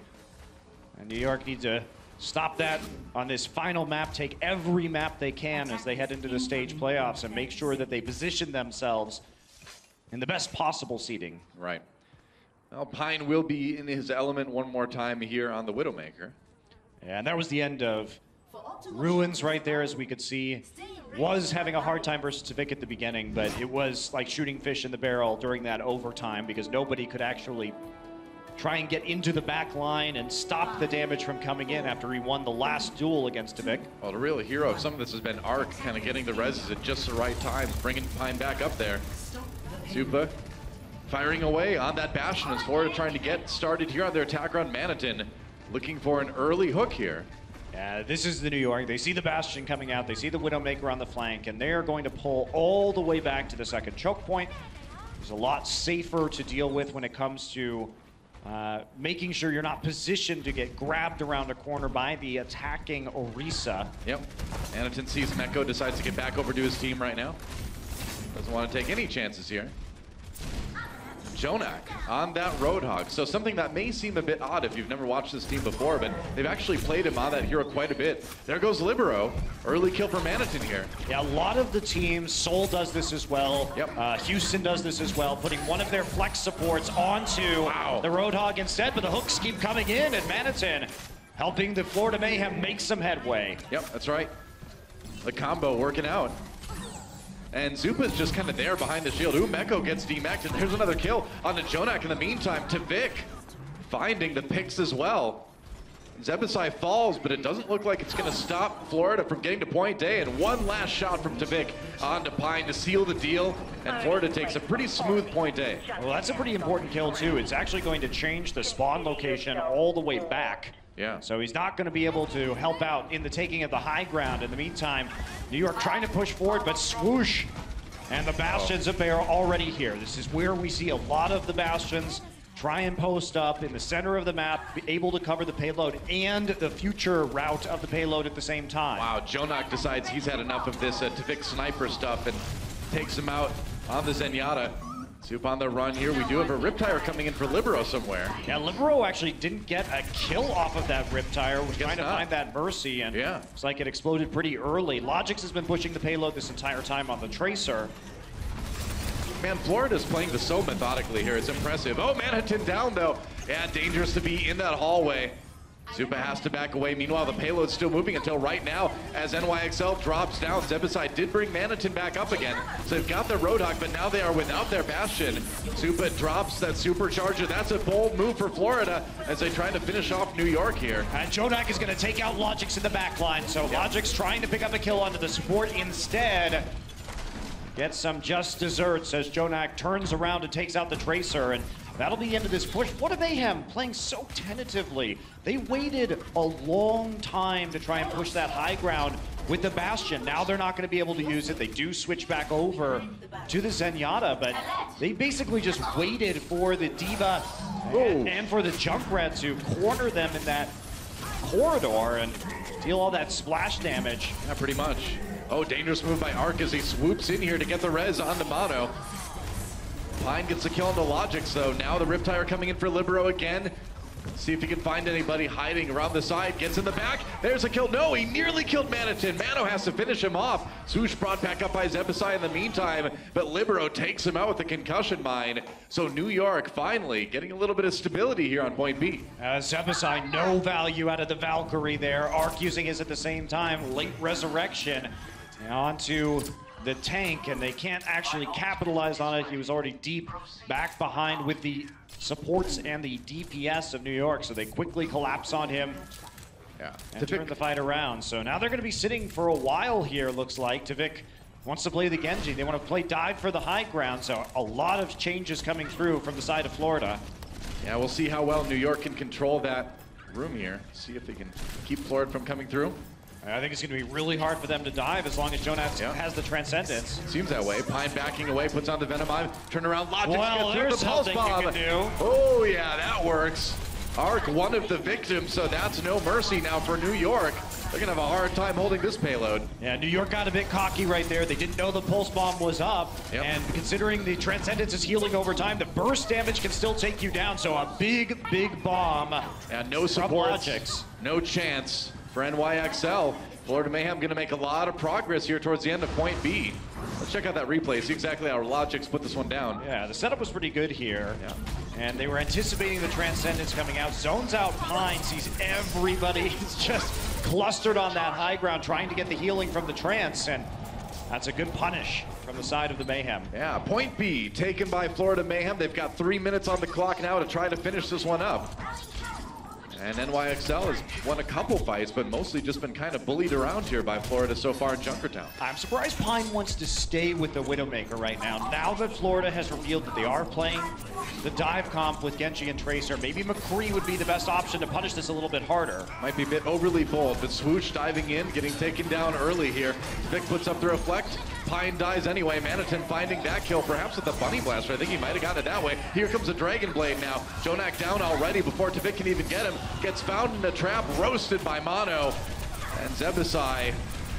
And New York needs to stop that on this final map, take every map they can as they head into the stage playoffs and make sure that they position themselves in the best possible seating. Right. Well, Pine will be in his element one more time here on the Widowmaker. And that was the end of Ruins right there, as we could see. Was having a hard time versus Tvik at the beginning, but it was like shooting fish in the barrel during that overtime because nobody could actually try and get into the back line and stop the damage from coming in after he won the last duel against Tvik. Well, the real hero of some of this has been Arc, kind of getting the reses at just the right time, bringing Pine back up there. Zupa firing away on that Bastion as Florida trying to get started here on their attack on Manitin, looking for an early hook here. Yeah, this is the New York. They see the Bastion coming out, they see the Widowmaker on the flank, and they are going to pull all the way back to the second choke point. It's a lot safer to deal with when it comes to making sure you're not positioned to get grabbed around a corner by the attacking Orisa. Yep. Anitin sees Meko, decides to get back over to his team right now. Doesn't want to take any chances here. Jonak on that Roadhog. So something that may seem a bit odd if you've never watched this team before, but they've actually played him on that hero quite a bit. There goes Libero. Early kill for Manitin here. Yeah, a lot of the teams, Seoul does this as well. Yep. Houston does this as well, putting one of their flex supports onto the Roadhog instead, but the hooks keep coming in, and Manitin helping the Florida Mayhem make some headway. Yep, that's right. The combo working out. And Zupa's just kind of there behind the shield. Ooh, Meko gets demacked, and there's another kill on the Jonak in the meantime. Tvik finding the picks as well. Zebasai falls, but it doesn't look like it's going to stop Florida from getting to point A. And one last shot from Tvik onto Pine to seal the deal. And Florida takes a pretty smooth point A. Well, that's a pretty important kill, too. It's actually going to change the spawn location all the way back. Yeah. So he's not going to be able to help out in the taking of the high ground. In the meantime, New York trying to push forward, but swoosh. And the Bastions of Bay are already here. This is where we see a lot of the Bastions try and post up in the center of the map, be able to cover the payload and the future route of the payload at the same time. Wow, Jonak decides he's had enough of this Tvik sniper stuff and takes him out on the Zenyatta. Soup on the run here. We do have a Riptire coming in for Libero somewhere. Yeah, Libero actually didn't get a kill off of that Riptire. Was trying to find that Mercy, and it's like it exploded pretty early. Logix has been pushing the payload this entire time on the Tracer. Man, Florida's playing this so methodically here. It's impressive. Oh, Manhattan down, though. Yeah, dangerous to be in that hallway. Zupa has to back away. Meanwhile, the payload's still moving until right now as NYXL drops down. Zebasai did bring Manhattan back up again. So they've got their Roadhog, but now they are without their Bastion. Zupa drops that supercharger. That's a bold move for Florida as they try to finish off New York here. And Jonak is going to take out Logix in the backline. So Logix trying to pick up a kill onto the support instead. Gets some just desserts as Jonak turns around and takes out the Tracer, and that'll be the end of this push. What are Mayhem playing so tentatively? They waited a long time to try and push that high ground with the Bastion. Now they're not going to be able to use it. They do switch back over to the Zenyatta, but they basically just waited for the D.Va and for the Junkrat to corner them in that corridor and deal all that splash damage. Yeah, pretty much. Oh, dangerous move by Arc as he swoops in here to get the res onto Mono. Pine gets the kill on the Logix, though. Now the Riptire coming in for Libero again. See if he can find anybody hiding around the side. Gets in the back. There's a kill. No, he nearly killed Manhattan. Mano has to finish him off. Swoosh brought back up by Zebasai in the meantime, but Libero takes him out with the concussion mine. So New York finally getting a little bit of stability here on point B. Zebasai, no value out of the Valkyrie there. Arc using his at the same time. Late resurrection onto the tank, and they can't actually capitalize on it. He was already deep back behind with the supports and the DPS of New York, so they quickly collapse on him and turn the fight around. So now they're going to be sitting for a while here, looks like. Tavik wants to play the Genji. They want to play dive for the high ground, so a lot of changes coming through from the side of Florida. Yeah, we'll see how well New York can control that room here. See if they can keep Florida from coming through. I think it's going to be really hard for them to dive as long as Jonas has the Transcendence. Seems that way. Pine backing away, puts on the Venom. Turn around, Logix well, gets through the Pulse Bomb. You can do. Oh, yeah, that works. Arc, one of the victims, so that's no mercy now for New York. They're going to have a hard time holding this payload. Yeah, New York got a bit cocky right there. They didn't know the Pulse Bomb was up. And considering the Transcendence is healing over time, the burst damage can still take you down. So a big, big bomb. And no support. No chance for NYXL. Florida Mayhem going to make a lot of progress here towards the end of point B. Let's check out that replay, see exactly how Logix put this one down. Yeah, the setup was pretty good here. And they were anticipating the Transcendence coming out. Zones out Pine, sees everybody. He's just clustered on that high ground trying to get the healing from the Trance, and that's a good punish from the side of the Mayhem. Yeah, point B taken by Florida Mayhem. They've got 3 minutes on the clock now to try to finish this one up. And NYXL has won a couple fights, but mostly just been kind of bullied around here by Florida so far in Junkertown. I'm surprised Pine wants to stay with the Widowmaker right now. Now that Florida has revealed that they are playing the dive comp with Genji and Tracer, maybe McCree would be the best option to punish this a little bit harder. Might be a bit overly bold, but Swoosh diving in, getting taken down early here. Vic puts up the reflect. Pine dies anyway. Manhattan finding that kill, perhaps with the Bunny Blaster. I think he might have gotten it that way. Here comes the Dragon Blade now. Jonak down already before Tavik can even get him. Gets found in a trap, roasted by Mono. And Zebasai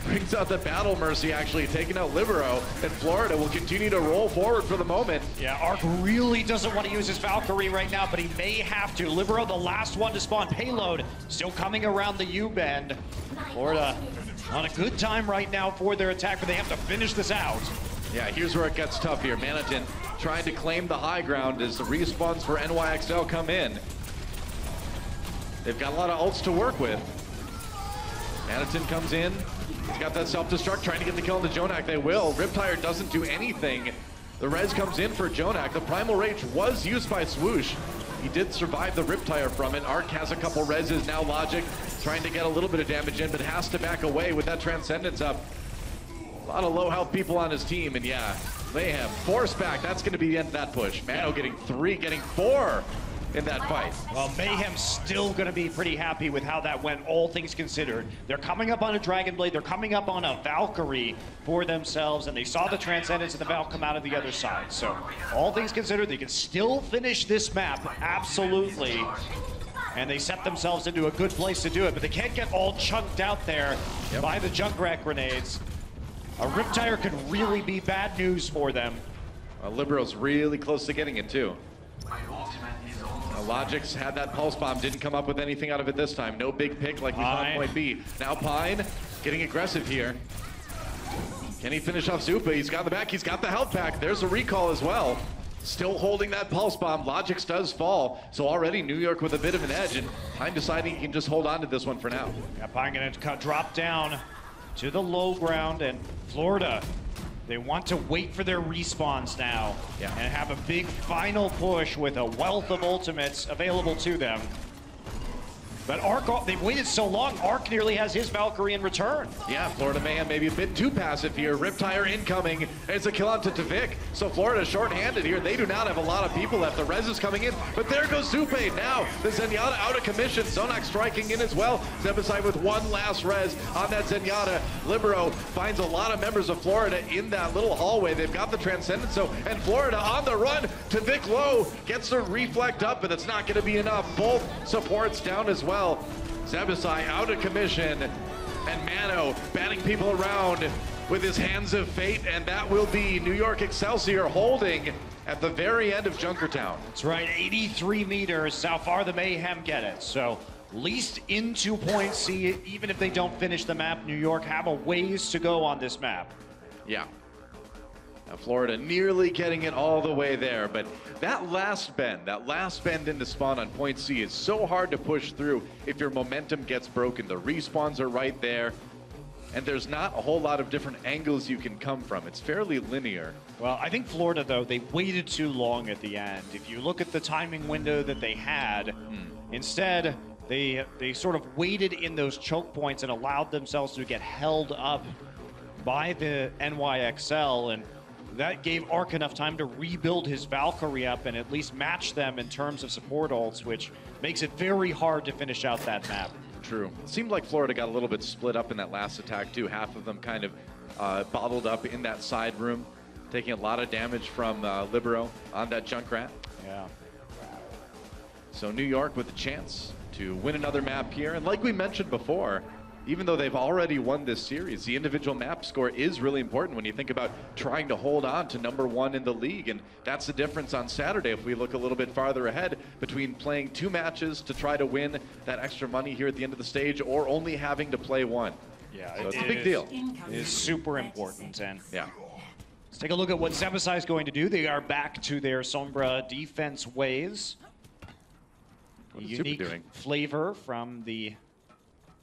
brings out the Battle Mercy, actually taking out Libero. And Florida will continue to roll forward for the moment. Yeah, Arc really doesn't want to use his Valkyrie right now, but he may have to. Libero, the last one to spawn. Payload still coming around the U-bend. Florida on a good time right now for their attack, but they have to finish this out. Yeah, here's where it gets tough here. Manhattan trying to claim the high ground as the respawns for NYXL come in. They've got a lot of ults to work with. Manhattan comes in. He's got that self-destruct, trying to get the kill on the Jonak. They will. Riptire doesn't do anything. The res comes in for Jonak. The Primal Rage was used by Swoosh. He did survive the Riptire from it. Arc has a couple reses. Now Logic trying to get a little bit of damage in, but has to back away with that Transcendence up. A lot of low health people on his team, and yeah, Mayhem force back. That's going to be the end of that push. Mano getting 3, getting 4 in that fight. Well, Mayhem's still going to be pretty happy with how that went, all things considered. They're coming up on a Dragon Blade. They're coming up on a Valkyrie for themselves, and they saw the Transcendence and the Val come out of the other side. So, all things considered, they can still finish this map, absolutely. And they set themselves into a good place to do it, but they can't get all chunked out there by the Junkrat grenades. A Riptire could really be bad news for them. Libero's really close to getting it, too. Logic's had that pulse bomb, didn't come up with anything out of it this time. No big pick like we saw on point B. Now Pine getting aggressive here. Can he finish off Zupa? He's got the back, he's got the health pack. There's a recall as well. Still holding that pulse bomb. Logic's does fall, so already New York with a bit of an edge, and Pine deciding he can just hold on to this one for now. Yeah, Pine gonna drop down to the low ground, and Florida, they want to wait for their respawns now and have a big final push with a wealth of ultimates available to them. But Arc, they've waited so long, Arc nearly has his Valkyrie in return. Yeah, Florida Mayhem maybe a bit too passive here. Riptire incoming. It's a kill onto Tavik. So Florida short-handed here. They do not have a lot of people left. The res is coming in, but there goes Zupe. Now the Zenyatta out of commission. Zonak striking in as well. Zebasai with one last res on that Zenyatta. Libero finds a lot of members of Florida in that little hallway. They've got the Transcendence, and Florida on the run. Tavik low gets the reflect up, but it's not going to be enough. Both supports down as well. Zebasai out of commission, and Mano batting people around with his hands of fate, and that will be New York Excelsior holding at the very end of Junkertown. That's right, 83 meters, how far the Mayhem get it. So least into point C, even if they don't finish the map, New York have a ways to go on this map. Yeah. Now Florida nearly getting it all the way there, but that last bend into spawn on point C is so hard to push through if your momentum gets broken. The respawns are right there, and there's not a whole lot of different angles you can come from. It's fairly linear. Well, I think Florida, though, they waited too long at the end. If you look at the timing window that they had, instead, they sort of waited in those choke points and allowed themselves to get held up by the NYXL, and that gave Arc enough time to rebuild his Valkyrie up and at least match them in terms of support ults, which makes it very hard to finish out that map. True. It seemed like Florida got a little bit split up in that last attack, too. Half of them kind of bottled up in that side room, taking a lot of damage from Libero on that Junkrat. Yeah. So New York with a chance to win another map here. And like we mentioned before, even though they've already won this series, the individual map score is really important when you think about trying to hold on to #1 in the league. And that's the difference on Saturday if we look a little bit farther ahead between playing 2 matches to try to win that extra money here at the end of the stage or only having to play 1. Yeah, so it's a big deal. It is super important. And yeah. Let's take a look at what Zebasai is going to do. They are back to their Sombra defense ways. What a is unique Super doing? Flavor from the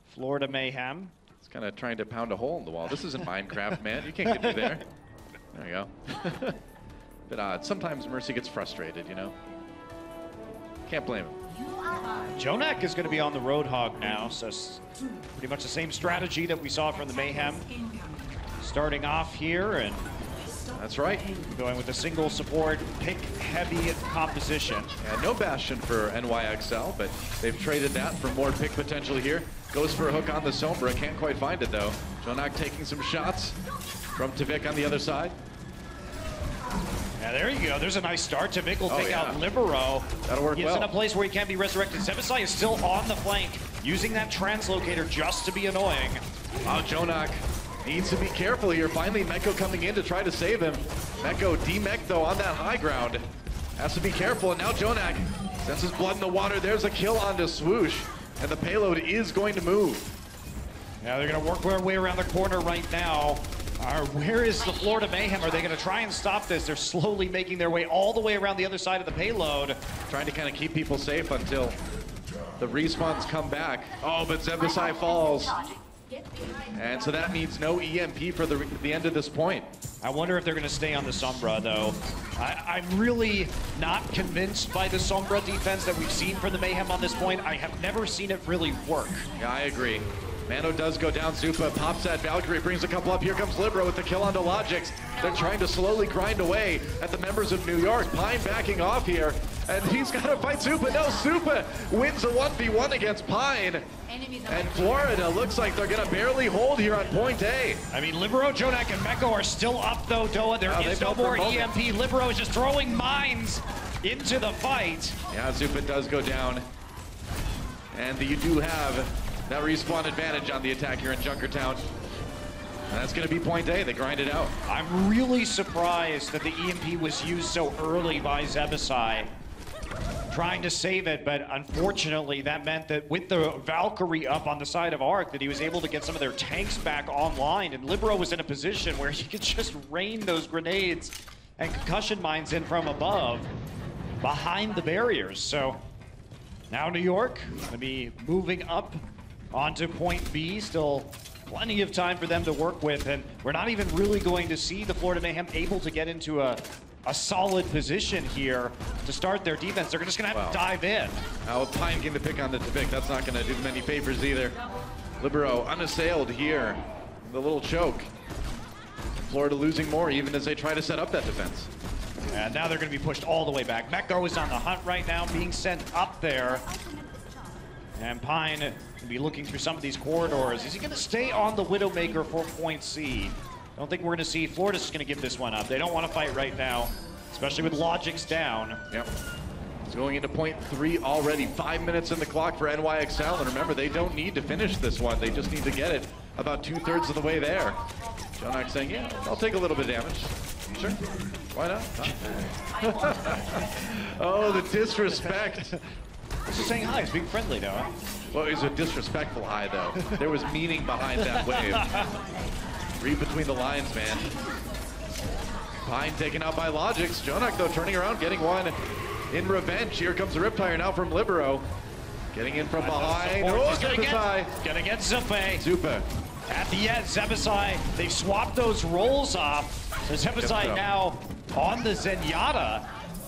Florida Mayhem. It's kind of trying to pound a hole in the wall. This isn't Minecraft, man. You can't get me there. There you go. Bit odd. Sometimes Mercy gets frustrated, you know. Can't blame him. Jonak is going to be on the Roadhog now, so pretty much the same strategy that we saw from the Mayhem. Starting off here, and that's right. Going with a single support, pick-heavy composition. And no Bastion for NYXL, but they've traded that for more pick potential here. Goes for a hook on the Sombra, can't quite find it though. Jonak taking some shots from Tavik on the other side. Yeah, there you go. There's a nice start. Tavik will take out Libero. That'll work He's well. in a place where he can't be resurrected. Zebasai is still on the flank, using that translocator just to be annoying. Oh, Jonak needs to be careful here. Finally, Meko coming in to try to save him. Meko D-Mech, though, on that high ground. Has to be careful, and now Jonak senses blood in the water. There's a kill onto Swoosh, and the payload is going to move. Now they're going to work their way around the corner right now. Where is the Florida Mayhem? Are they going to try and stop this? They're slowly making their way all the way around the other side of the payload. Trying to kind of keep people safe until the respawns come back. Oh, but Zebasai falls. And so that means no EMP for the end of this point. I wonder if they're going to stay on the Sombra, though. I'm really not convinced by the Sombra defense that we've seen from the Mayhem on this point. I have never seen it really work. Yeah, I agree. Mano does go down. Zupa pops that Valkyrie, brings a couple up. Here comes Libero with the kill onto Logix. They're trying to slowly grind away at the members of New York. Pine backing off here, and he's got to fight Zupa. No, Zupa wins a 1v1 against Pine. And Florida looks like they're going to barely hold here on point A. I mean, Libero, Jonak, and Meko are still up, though, Doa. There is no more EMP. Libero is just throwing mines into the fight. Yeah, Zupa does go down. And you do have that respawn advantage on the attack here in Junkertown. And that's going to be point A. They grind it out. I'm really surprised that the EMP was used so early by Zebasai, trying to save it, but unfortunately that meant that with the Valkyrie up on the side of Arc that he was able to get some of their tanks back online, and Libero was in a position where he could just rain those grenades and concussion mines in from above behind the barriers. So now New York going to be moving up onto point B, still plenty of time for them to work with, and we're not even really going to see the Florida Mayhem able to get into a solid position here to start their defense. They're just going to have to dive in. Now, Pine getting to pick on the Tvik, that's not going to do them any favors either. Libero unassailed here. The little choke. Florida losing more even as they try to set up that defense. And now they're going to be pushed all the way back. Mecco is on the hunt right now, being sent up there. And Pine will be looking through some of these corridors. Is he going to stay on the Widowmaker for point C? I don't think we're going to see. Florida's just going to give this one up. They don't want to fight right now, especially with Logic's down. Yep. It's going into point 3 already. 5 minutes in the clock for NYXL. And remember, they don't need to finish this one. They just need to get it about 2/3 of the way there. Jonak saying, yeah, I'll take a little bit of damage. Sure. Why not? Oh, the disrespect. Just saying hi. He's being friendly, though. Well, it was a disrespectful hi, though. There was meaning behind that wave. Read between the lines, man. Pine taken out by Logix. Jonak, though, turning around, getting one in revenge. Here comes the Riptire now from Libero. Getting in from behind. Oh, gonna get Zupe. Zupe. At the end, Zebasai, they swapped those rolls off. So Zebasai now on the Zenyatta.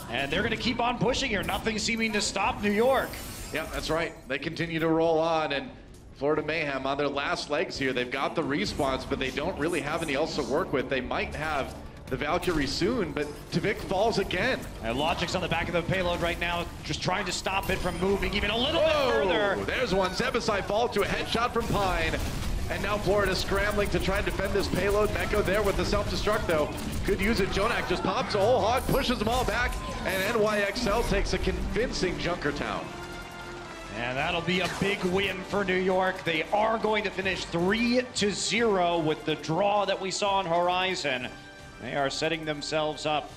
And they're going to keep on pushing here. Nothing seeming to stop New York. Yeah, that's right. They continue to roll on, and Florida Mayhem on their last legs here. They've got the respawns, but they don't really have any else to work with. They might have the Valkyrie soon, but Tvik falls again. And Logic's on the back of the payload right now, just trying to stop it from moving even a little bit further. There's one. Zebasai fall to a headshot from Pine. And now Florida scrambling to try and defend this payload. Mecco there with the self-destruct, though. Could use it. Jonak just pops a whole hog, pushes them all back, and NYXL takes a convincing Junkertown. And that'll be a big win for New York. They are going to finish 3-0 with the draw that we saw on Horizon. They are setting themselves up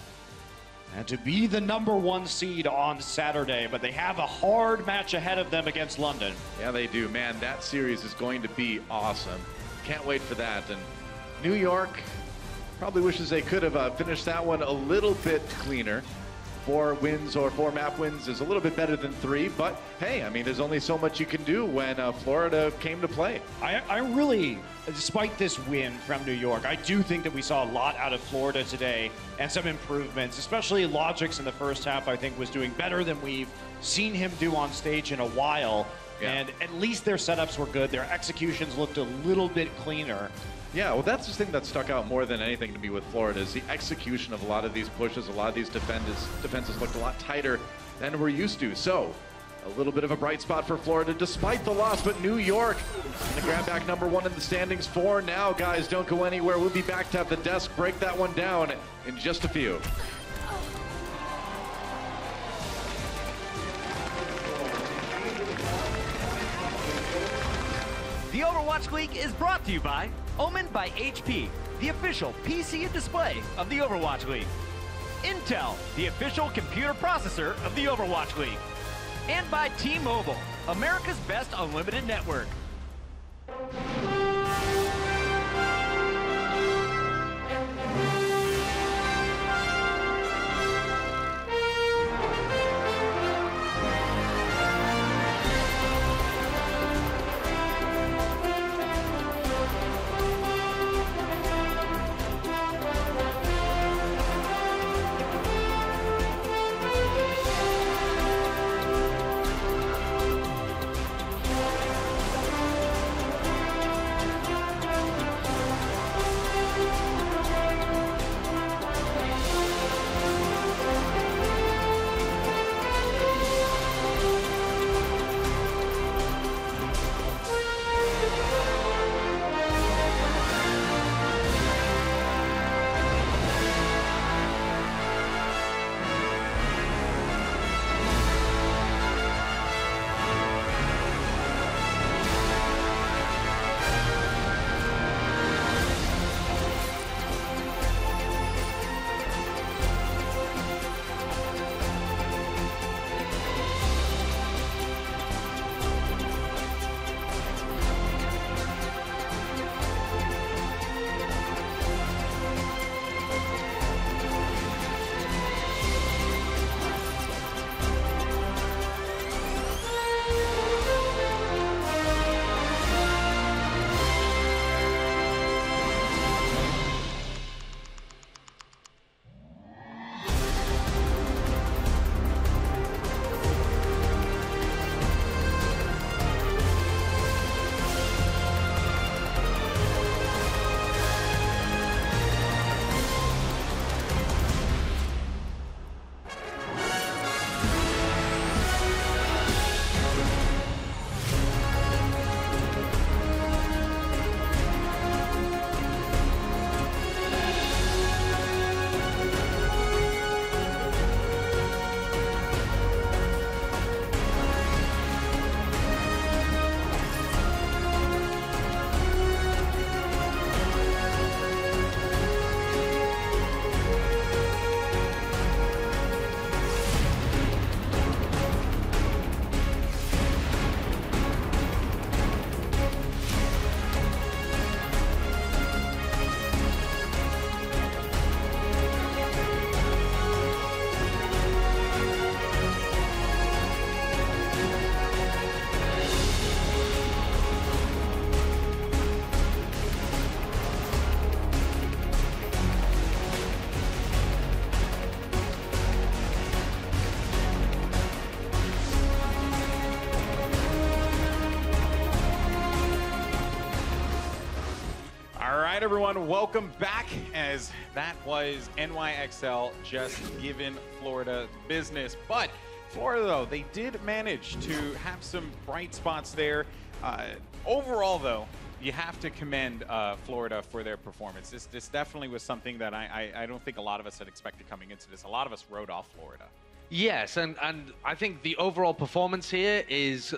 and to be the #1 seed on Saturday, but they have a hard match ahead of them against London. Yeah, they do. Man, that series is going to be awesome. Can't wait for that. And New York probably wishes they could have finished that one a little bit cleaner. 4 wins or 4 map wins is a little bit better than 3, but hey, I mean, there's only so much you can do when Florida came to play. I really, despite this win from New York, I do think that we saw a lot out of Florida today and some improvements, especially Logix in the first half, I think was doing better than we've seen him do on stage in a while. Yeah. And at least their setups were good. Their executions looked a little bit cleaner. Yeah, well, that's the thing that stuck out more than anything to me with Florida is the execution of a lot of these pushes. A lot of these defenses looked a lot tighter than we're used to. So, a little bit of a bright spot for Florida despite the loss, but New York going to grab back #1 in the standings for now. Guys, don't go anywhere. We'll be back to have the desk break that one down in just a few. The Overwatch League is brought to you by Omen by HP, the official PC and display of the Overwatch League. Intel, the official computer processor of the Overwatch League. And by T-Mobile, America's best unlimited network. All right, everyone, welcome back, as that was NYXL just giving Florida business. But Florida, though, they did manage to have some bright spots there. Overall, though, you have to commend Florida for their performance. This definitely was something that I don't think a lot of us had expected coming into this. A lot of us wrote off Florida. Yes, and I think the overall performance here is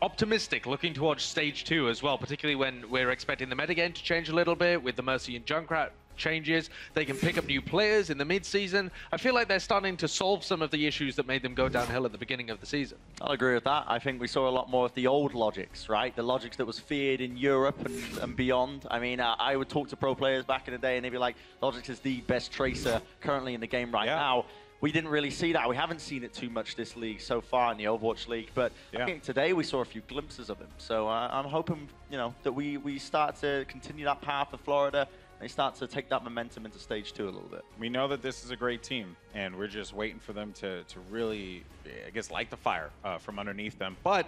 optimistic, looking towards stage 2 as well, particularly when we're expecting the metagame to change a little bit with the Mercy and Junkrat changes. They can pick up new players in the mid-season. I feel like they're starting to solve some of the issues that made them go downhill at the beginning of the season. I'll agree with that. I think we saw a lot more of the old logics, right? The logics that was feared in Europe and beyond. I mean, I would talk to pro players back in the day and they'd be like, Logics is the best tracer currently in the game right now. We didn't really see that. We haven't seen it too much this league so far in the Overwatch League, but I think today we saw a few glimpses of him. So I'm hoping, you know, that we start to continue that path for Florida. They start to take that momentum into stage 2 a little bit. We know that this is a great team, and we're just waiting for them to really, I guess, light the fire from underneath them. But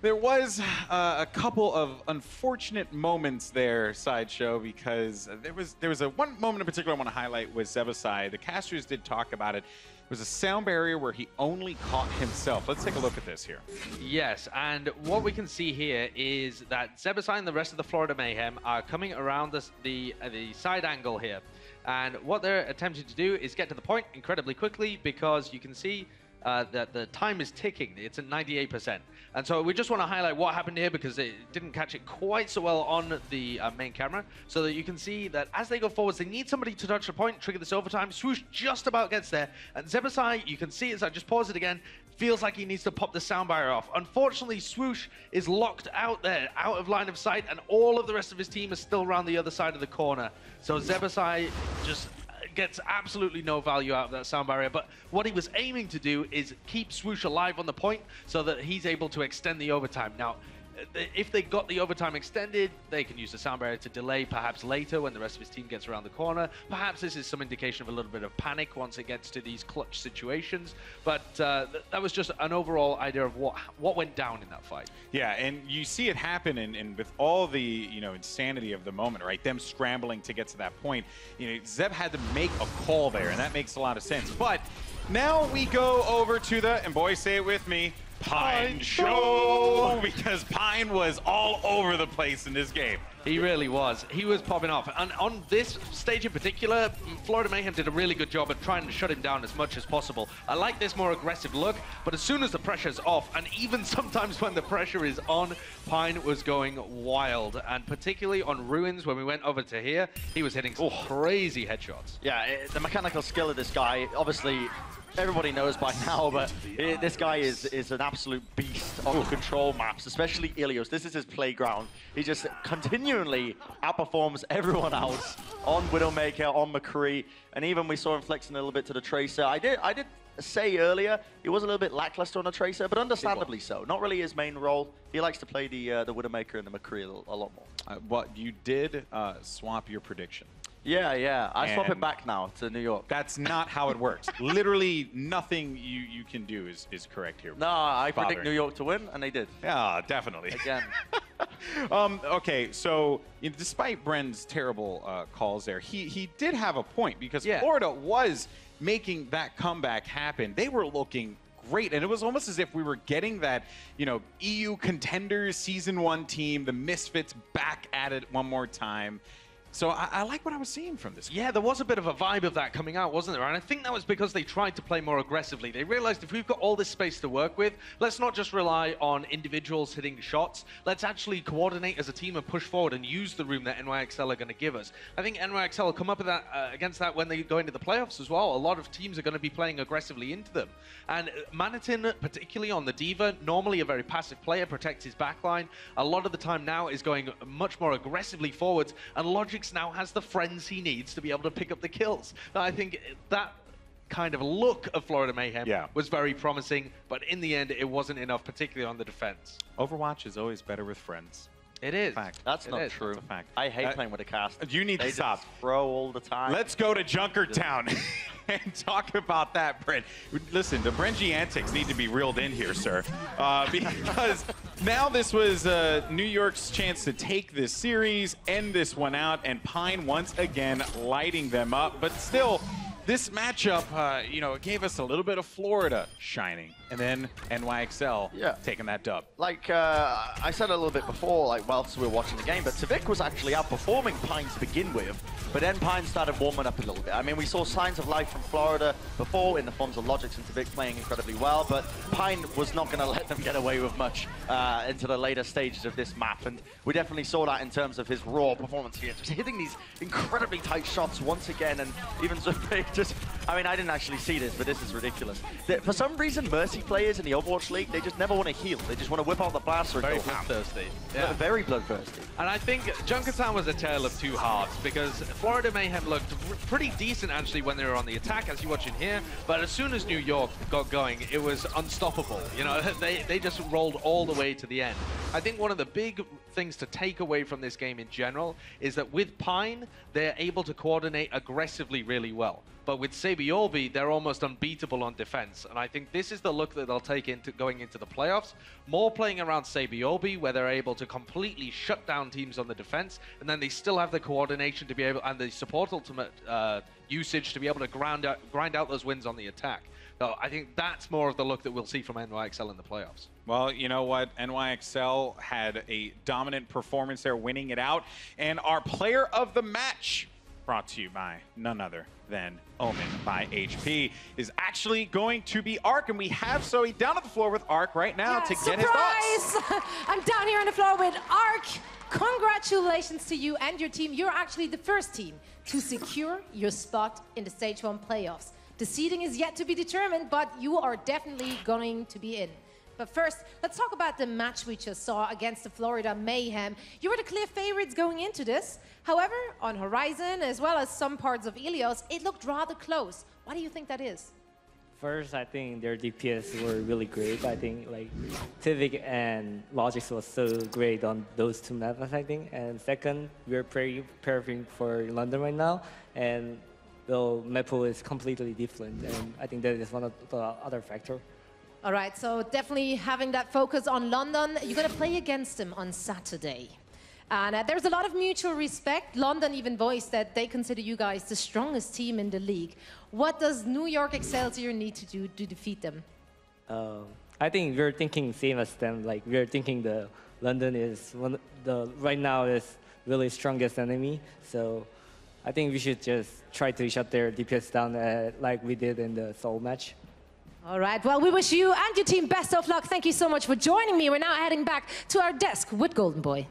there was a couple of unfortunate moments there, Sideshow, because there was one moment in particular I want to highlight with Zebasai. The casters did talk about it. It was a sound barrier where he only caught himself. Let's take a look at this here. Yes, and what we can see here is that Zebasai and the rest of the Florida Mayhem are coming around the side angle here. And what they're attempting to do is get to the point incredibly quickly, because you can see that the time is ticking. It's at 98%. And so we just want to highlight what happened here, because it didn't catch it quite so well on the main camera, so that you can see that as they go forwards, they need somebody to touch the point, trigger this overtime. Swoosh just about gets there. And Zebasai, you can see as I just pause it again, feels like he needs to pop the sound barrier off. Unfortunately, Swoosh is locked out there, out of line of sight, and all of the rest of his team is still around the other side of the corner. So Zebasai just gets absolutely no value out of that sound barrier, but what he was aiming to do is keep Swoosh alive on the point so that he's able to extend the overtime. Now, if they got the overtime extended, they can use the sound barrier to delay perhaps later when the rest of his team gets around the corner. Perhaps this is some indication of a little bit of panic once it gets to these clutch situations. But that was just an overall idea of what went down in that fight. Yeah, and you see it happen, and with all the insanity of the moment, right? Them scrambling to get to that point. Zeb had to make a call there, and that makes a lot of sense. But now we go over to the, and boys, say it with me, Pine Show, because Pine was all over the place in this game. He really was. He was popping off. And on this stage in particular, Florida Mayhem did a really good job of trying to shut him down as much as possible. I like this more aggressive look, but as soon as the pressure's off, and even sometimes when the pressure is on, Pine was going wild. And particularly on Ruins, when we went over to here, he was hitting some crazy headshots. Yeah, the mechanical skill of this guy, obviously, everybody knows by now, but this guy is an absolute beast on the control maps, especially Ilios. This is his playground. He just continually outperforms everyone else on Widowmaker, on McCree, and even we saw him flexing a little bit to the Tracer. I did say earlier he was a little bit lackluster on the Tracer, but understandably so. Not really his main role. He likes to play the Widowmaker and the McCree a lot more. But you did swap your prediction. Yeah. I swap it back now to New York. That's not how it works. Literally nothing you can do is correct here. No, I predict New York to win, and they did. Yeah, definitely. Again. Okay, so despite Bren's terrible calls there, he did have a point, because Florida was making that comeback happen. They were looking great, and it was almost as if we were getting that, EU Contenders Season 1 team, the Misfits back at it one more time. So I like what I was seeing from this. Yeah, there was a bit of a vibe of that coming out, wasn't there? And I think that was because they tried to play more aggressively. They realized if we've got all this space to work with, let's not just rely on individuals hitting shots. Let's actually coordinate as a team and push forward and use the room that NYXL are going to give us. I think NYXL will come up with that, against that when they go into the playoffs as well. A lot of teams are going to be playing aggressively into them. And Manitin, particularly on the Diva, normally a very passive player, protects his backline. A lot of the time now is going much more aggressively forwards, and Logic now has the friends he needs to be able to pick up the kills. Now, I think that kind of look of Florida Mayhem was very promising, but in the end, it wasn't enough, particularly on the defense. Overwatch is always better with friends. It is. That's not true. That's a fact. I hate playing with a cast. You need to stop. Throw all the time. Let's go to Junkertown and talk about that, Brent. Listen, the Brenji antics need to be reeled in here, sir. Because now this was New York's chance to take this series, end this one out, and Pine once again lighting them up. But still, this matchup, you know, it gave us a little bit of Florida shining, and then NYXL taking that dub. Like I said a little bit before, like whilst we were watching the game, but Tvik was actually outperforming Pine to begin with, but then Pine started warming up a little bit. I mean, we saw signs of life from Florida before in the forms of Logix and Tvik playing incredibly well, but Pine was not going to let them get away with much into the later stages of this map, and we definitely saw that in terms of his raw performance here, just hitting these incredibly tight shots once again, and even Zvik just, I mean, I didn't actually see this, but this is ridiculous. For some reason, Mercy players in the Overwatch League, they just never want to heal. They just want to whip out the blaster and Very go ham. bloodthirsty. Yeah. Very bloodthirsty. And I think Junkertown was a tale of two halves, because Florida Mayhem looked pretty decent actually when they were on the attack, as you watch in here, but as soon as New York got going, it was unstoppable. You know, they just rolled all the way to the end. I think one of the big things to take away from this game in general is that with Pine, they're able to coordinate aggressively really well. But with Sabiolbi, they're almost unbeatable on defense. And I think this is the look that they'll take into going into the playoffs. More playing around Sabiolbi, where they're able to completely shut down teams on the defense, and then they still have the coordination to be able, and the support ultimate usage to be able to grind out those wins on the attack. So I think that's more of the look that we'll see from NYXL in the playoffs. Well, you know what? NYXL had a dominant performance there, winning it out. And our player of the match, brought to you by none other than Omen by HP, is actually going to be Arc, and we have Zoe down on the floor with Arc right now to get his thoughts. I'm down here on the floor with Arc. Congratulations to you and your team. You're actually the first team to secure your spot in the Stage 1 playoffs. The seeding is yet to be determined, but you are definitely going to be in. But first, let's talk about the match we just saw against the Florida Mayhem. You were the clear favorites going into this. However, on Horizon, as well as some parts of Ilios, it looked rather close. Why do you think that is? First, I think their DPS were really great. I think like Tvik and Logix was so great on those two maps, I think. And second, we're preparing for London right now, and the map pool is completely different. And I think that is one of the other factors. All right, so definitely having that focus on London. You're going to play against them on Saturday. And there's a lot of mutual respect. London even voiced that they consider you guys the strongest team in the league. What does New York Excelsior need to do to defeat them? I think we're thinking same as them. Like we're thinking the London is right now is really strongest enemy. So I think we should just try to shut their DPS down like we did in the Seoul match. All right, well, we wish you and your team best of luck. Thank you so much for joining me. We're now heading back to our desk with Golden Boy.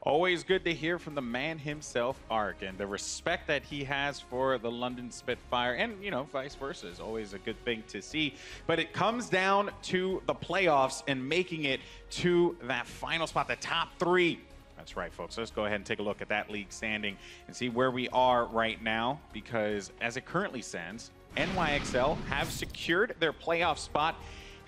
Always good to hear from the man himself, Arc, and the respect that he has for the London Spitfire, and, you know, vice versa is always a good thing to see. But it comes down to the playoffs and making it to that final spot, the top three. That's right, folks. Let's go ahead and take a look at that league standing and see where we are right now, because as it currently stands, NYXL have secured their playoff spot,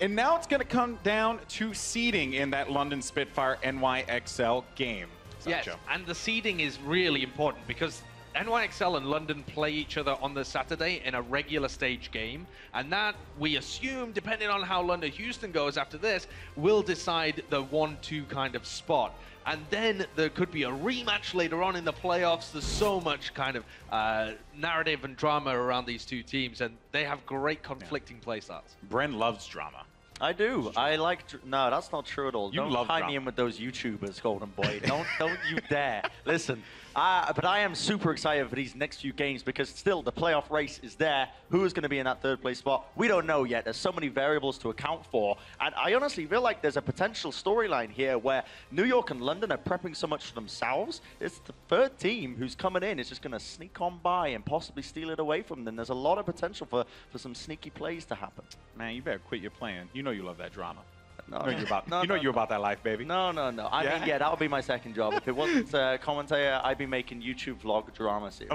and now it's going to come down to seeding in that London Spitfire NYXL game. Yes, and the seeding is really important because NYXL and London play each other on the Saturday in a regular stage game, and that, we assume, depending on how London-Houston goes after this, will decide the 1-2 kind of spot. And then there could be a rematch later on in the playoffs. There's so much kind of narrative and drama around these two teams, and they have great conflicting play styles. Bren loves drama. I do. I like. No, that's not true at all. You don't love tie me in with those YouTubers, Golden Boy. don't you dare. Listen, but I am super excited for these next few games because still the playoff race is there. Who is going to be in that third place spot? We don't know yet. There's so many variables to account for, and I honestly feel like there's a potential storyline here where New York and London are prepping so much for themselves. It's the third team who's coming in is just going to sneak on by and possibly steal it away from them. There's a lot of potential for some sneaky plays to happen. Man, you better quit your playing. You know you love that drama. No, you know you're about that life, baby. No. I mean, yeah, that would be my second job. If it wasn't commentator, I'd be making YouTube vlog drama series.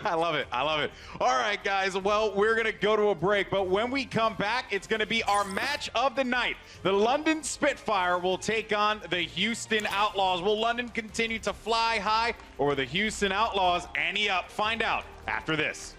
I love it. All right, guys. Well, we're going to go to a break, but when we come back, it's going to be our match of the night. The London Spitfire will take on the Houston Outlaws. Will London continue to fly high, or will the Houston Outlaws ante up? Find out after this.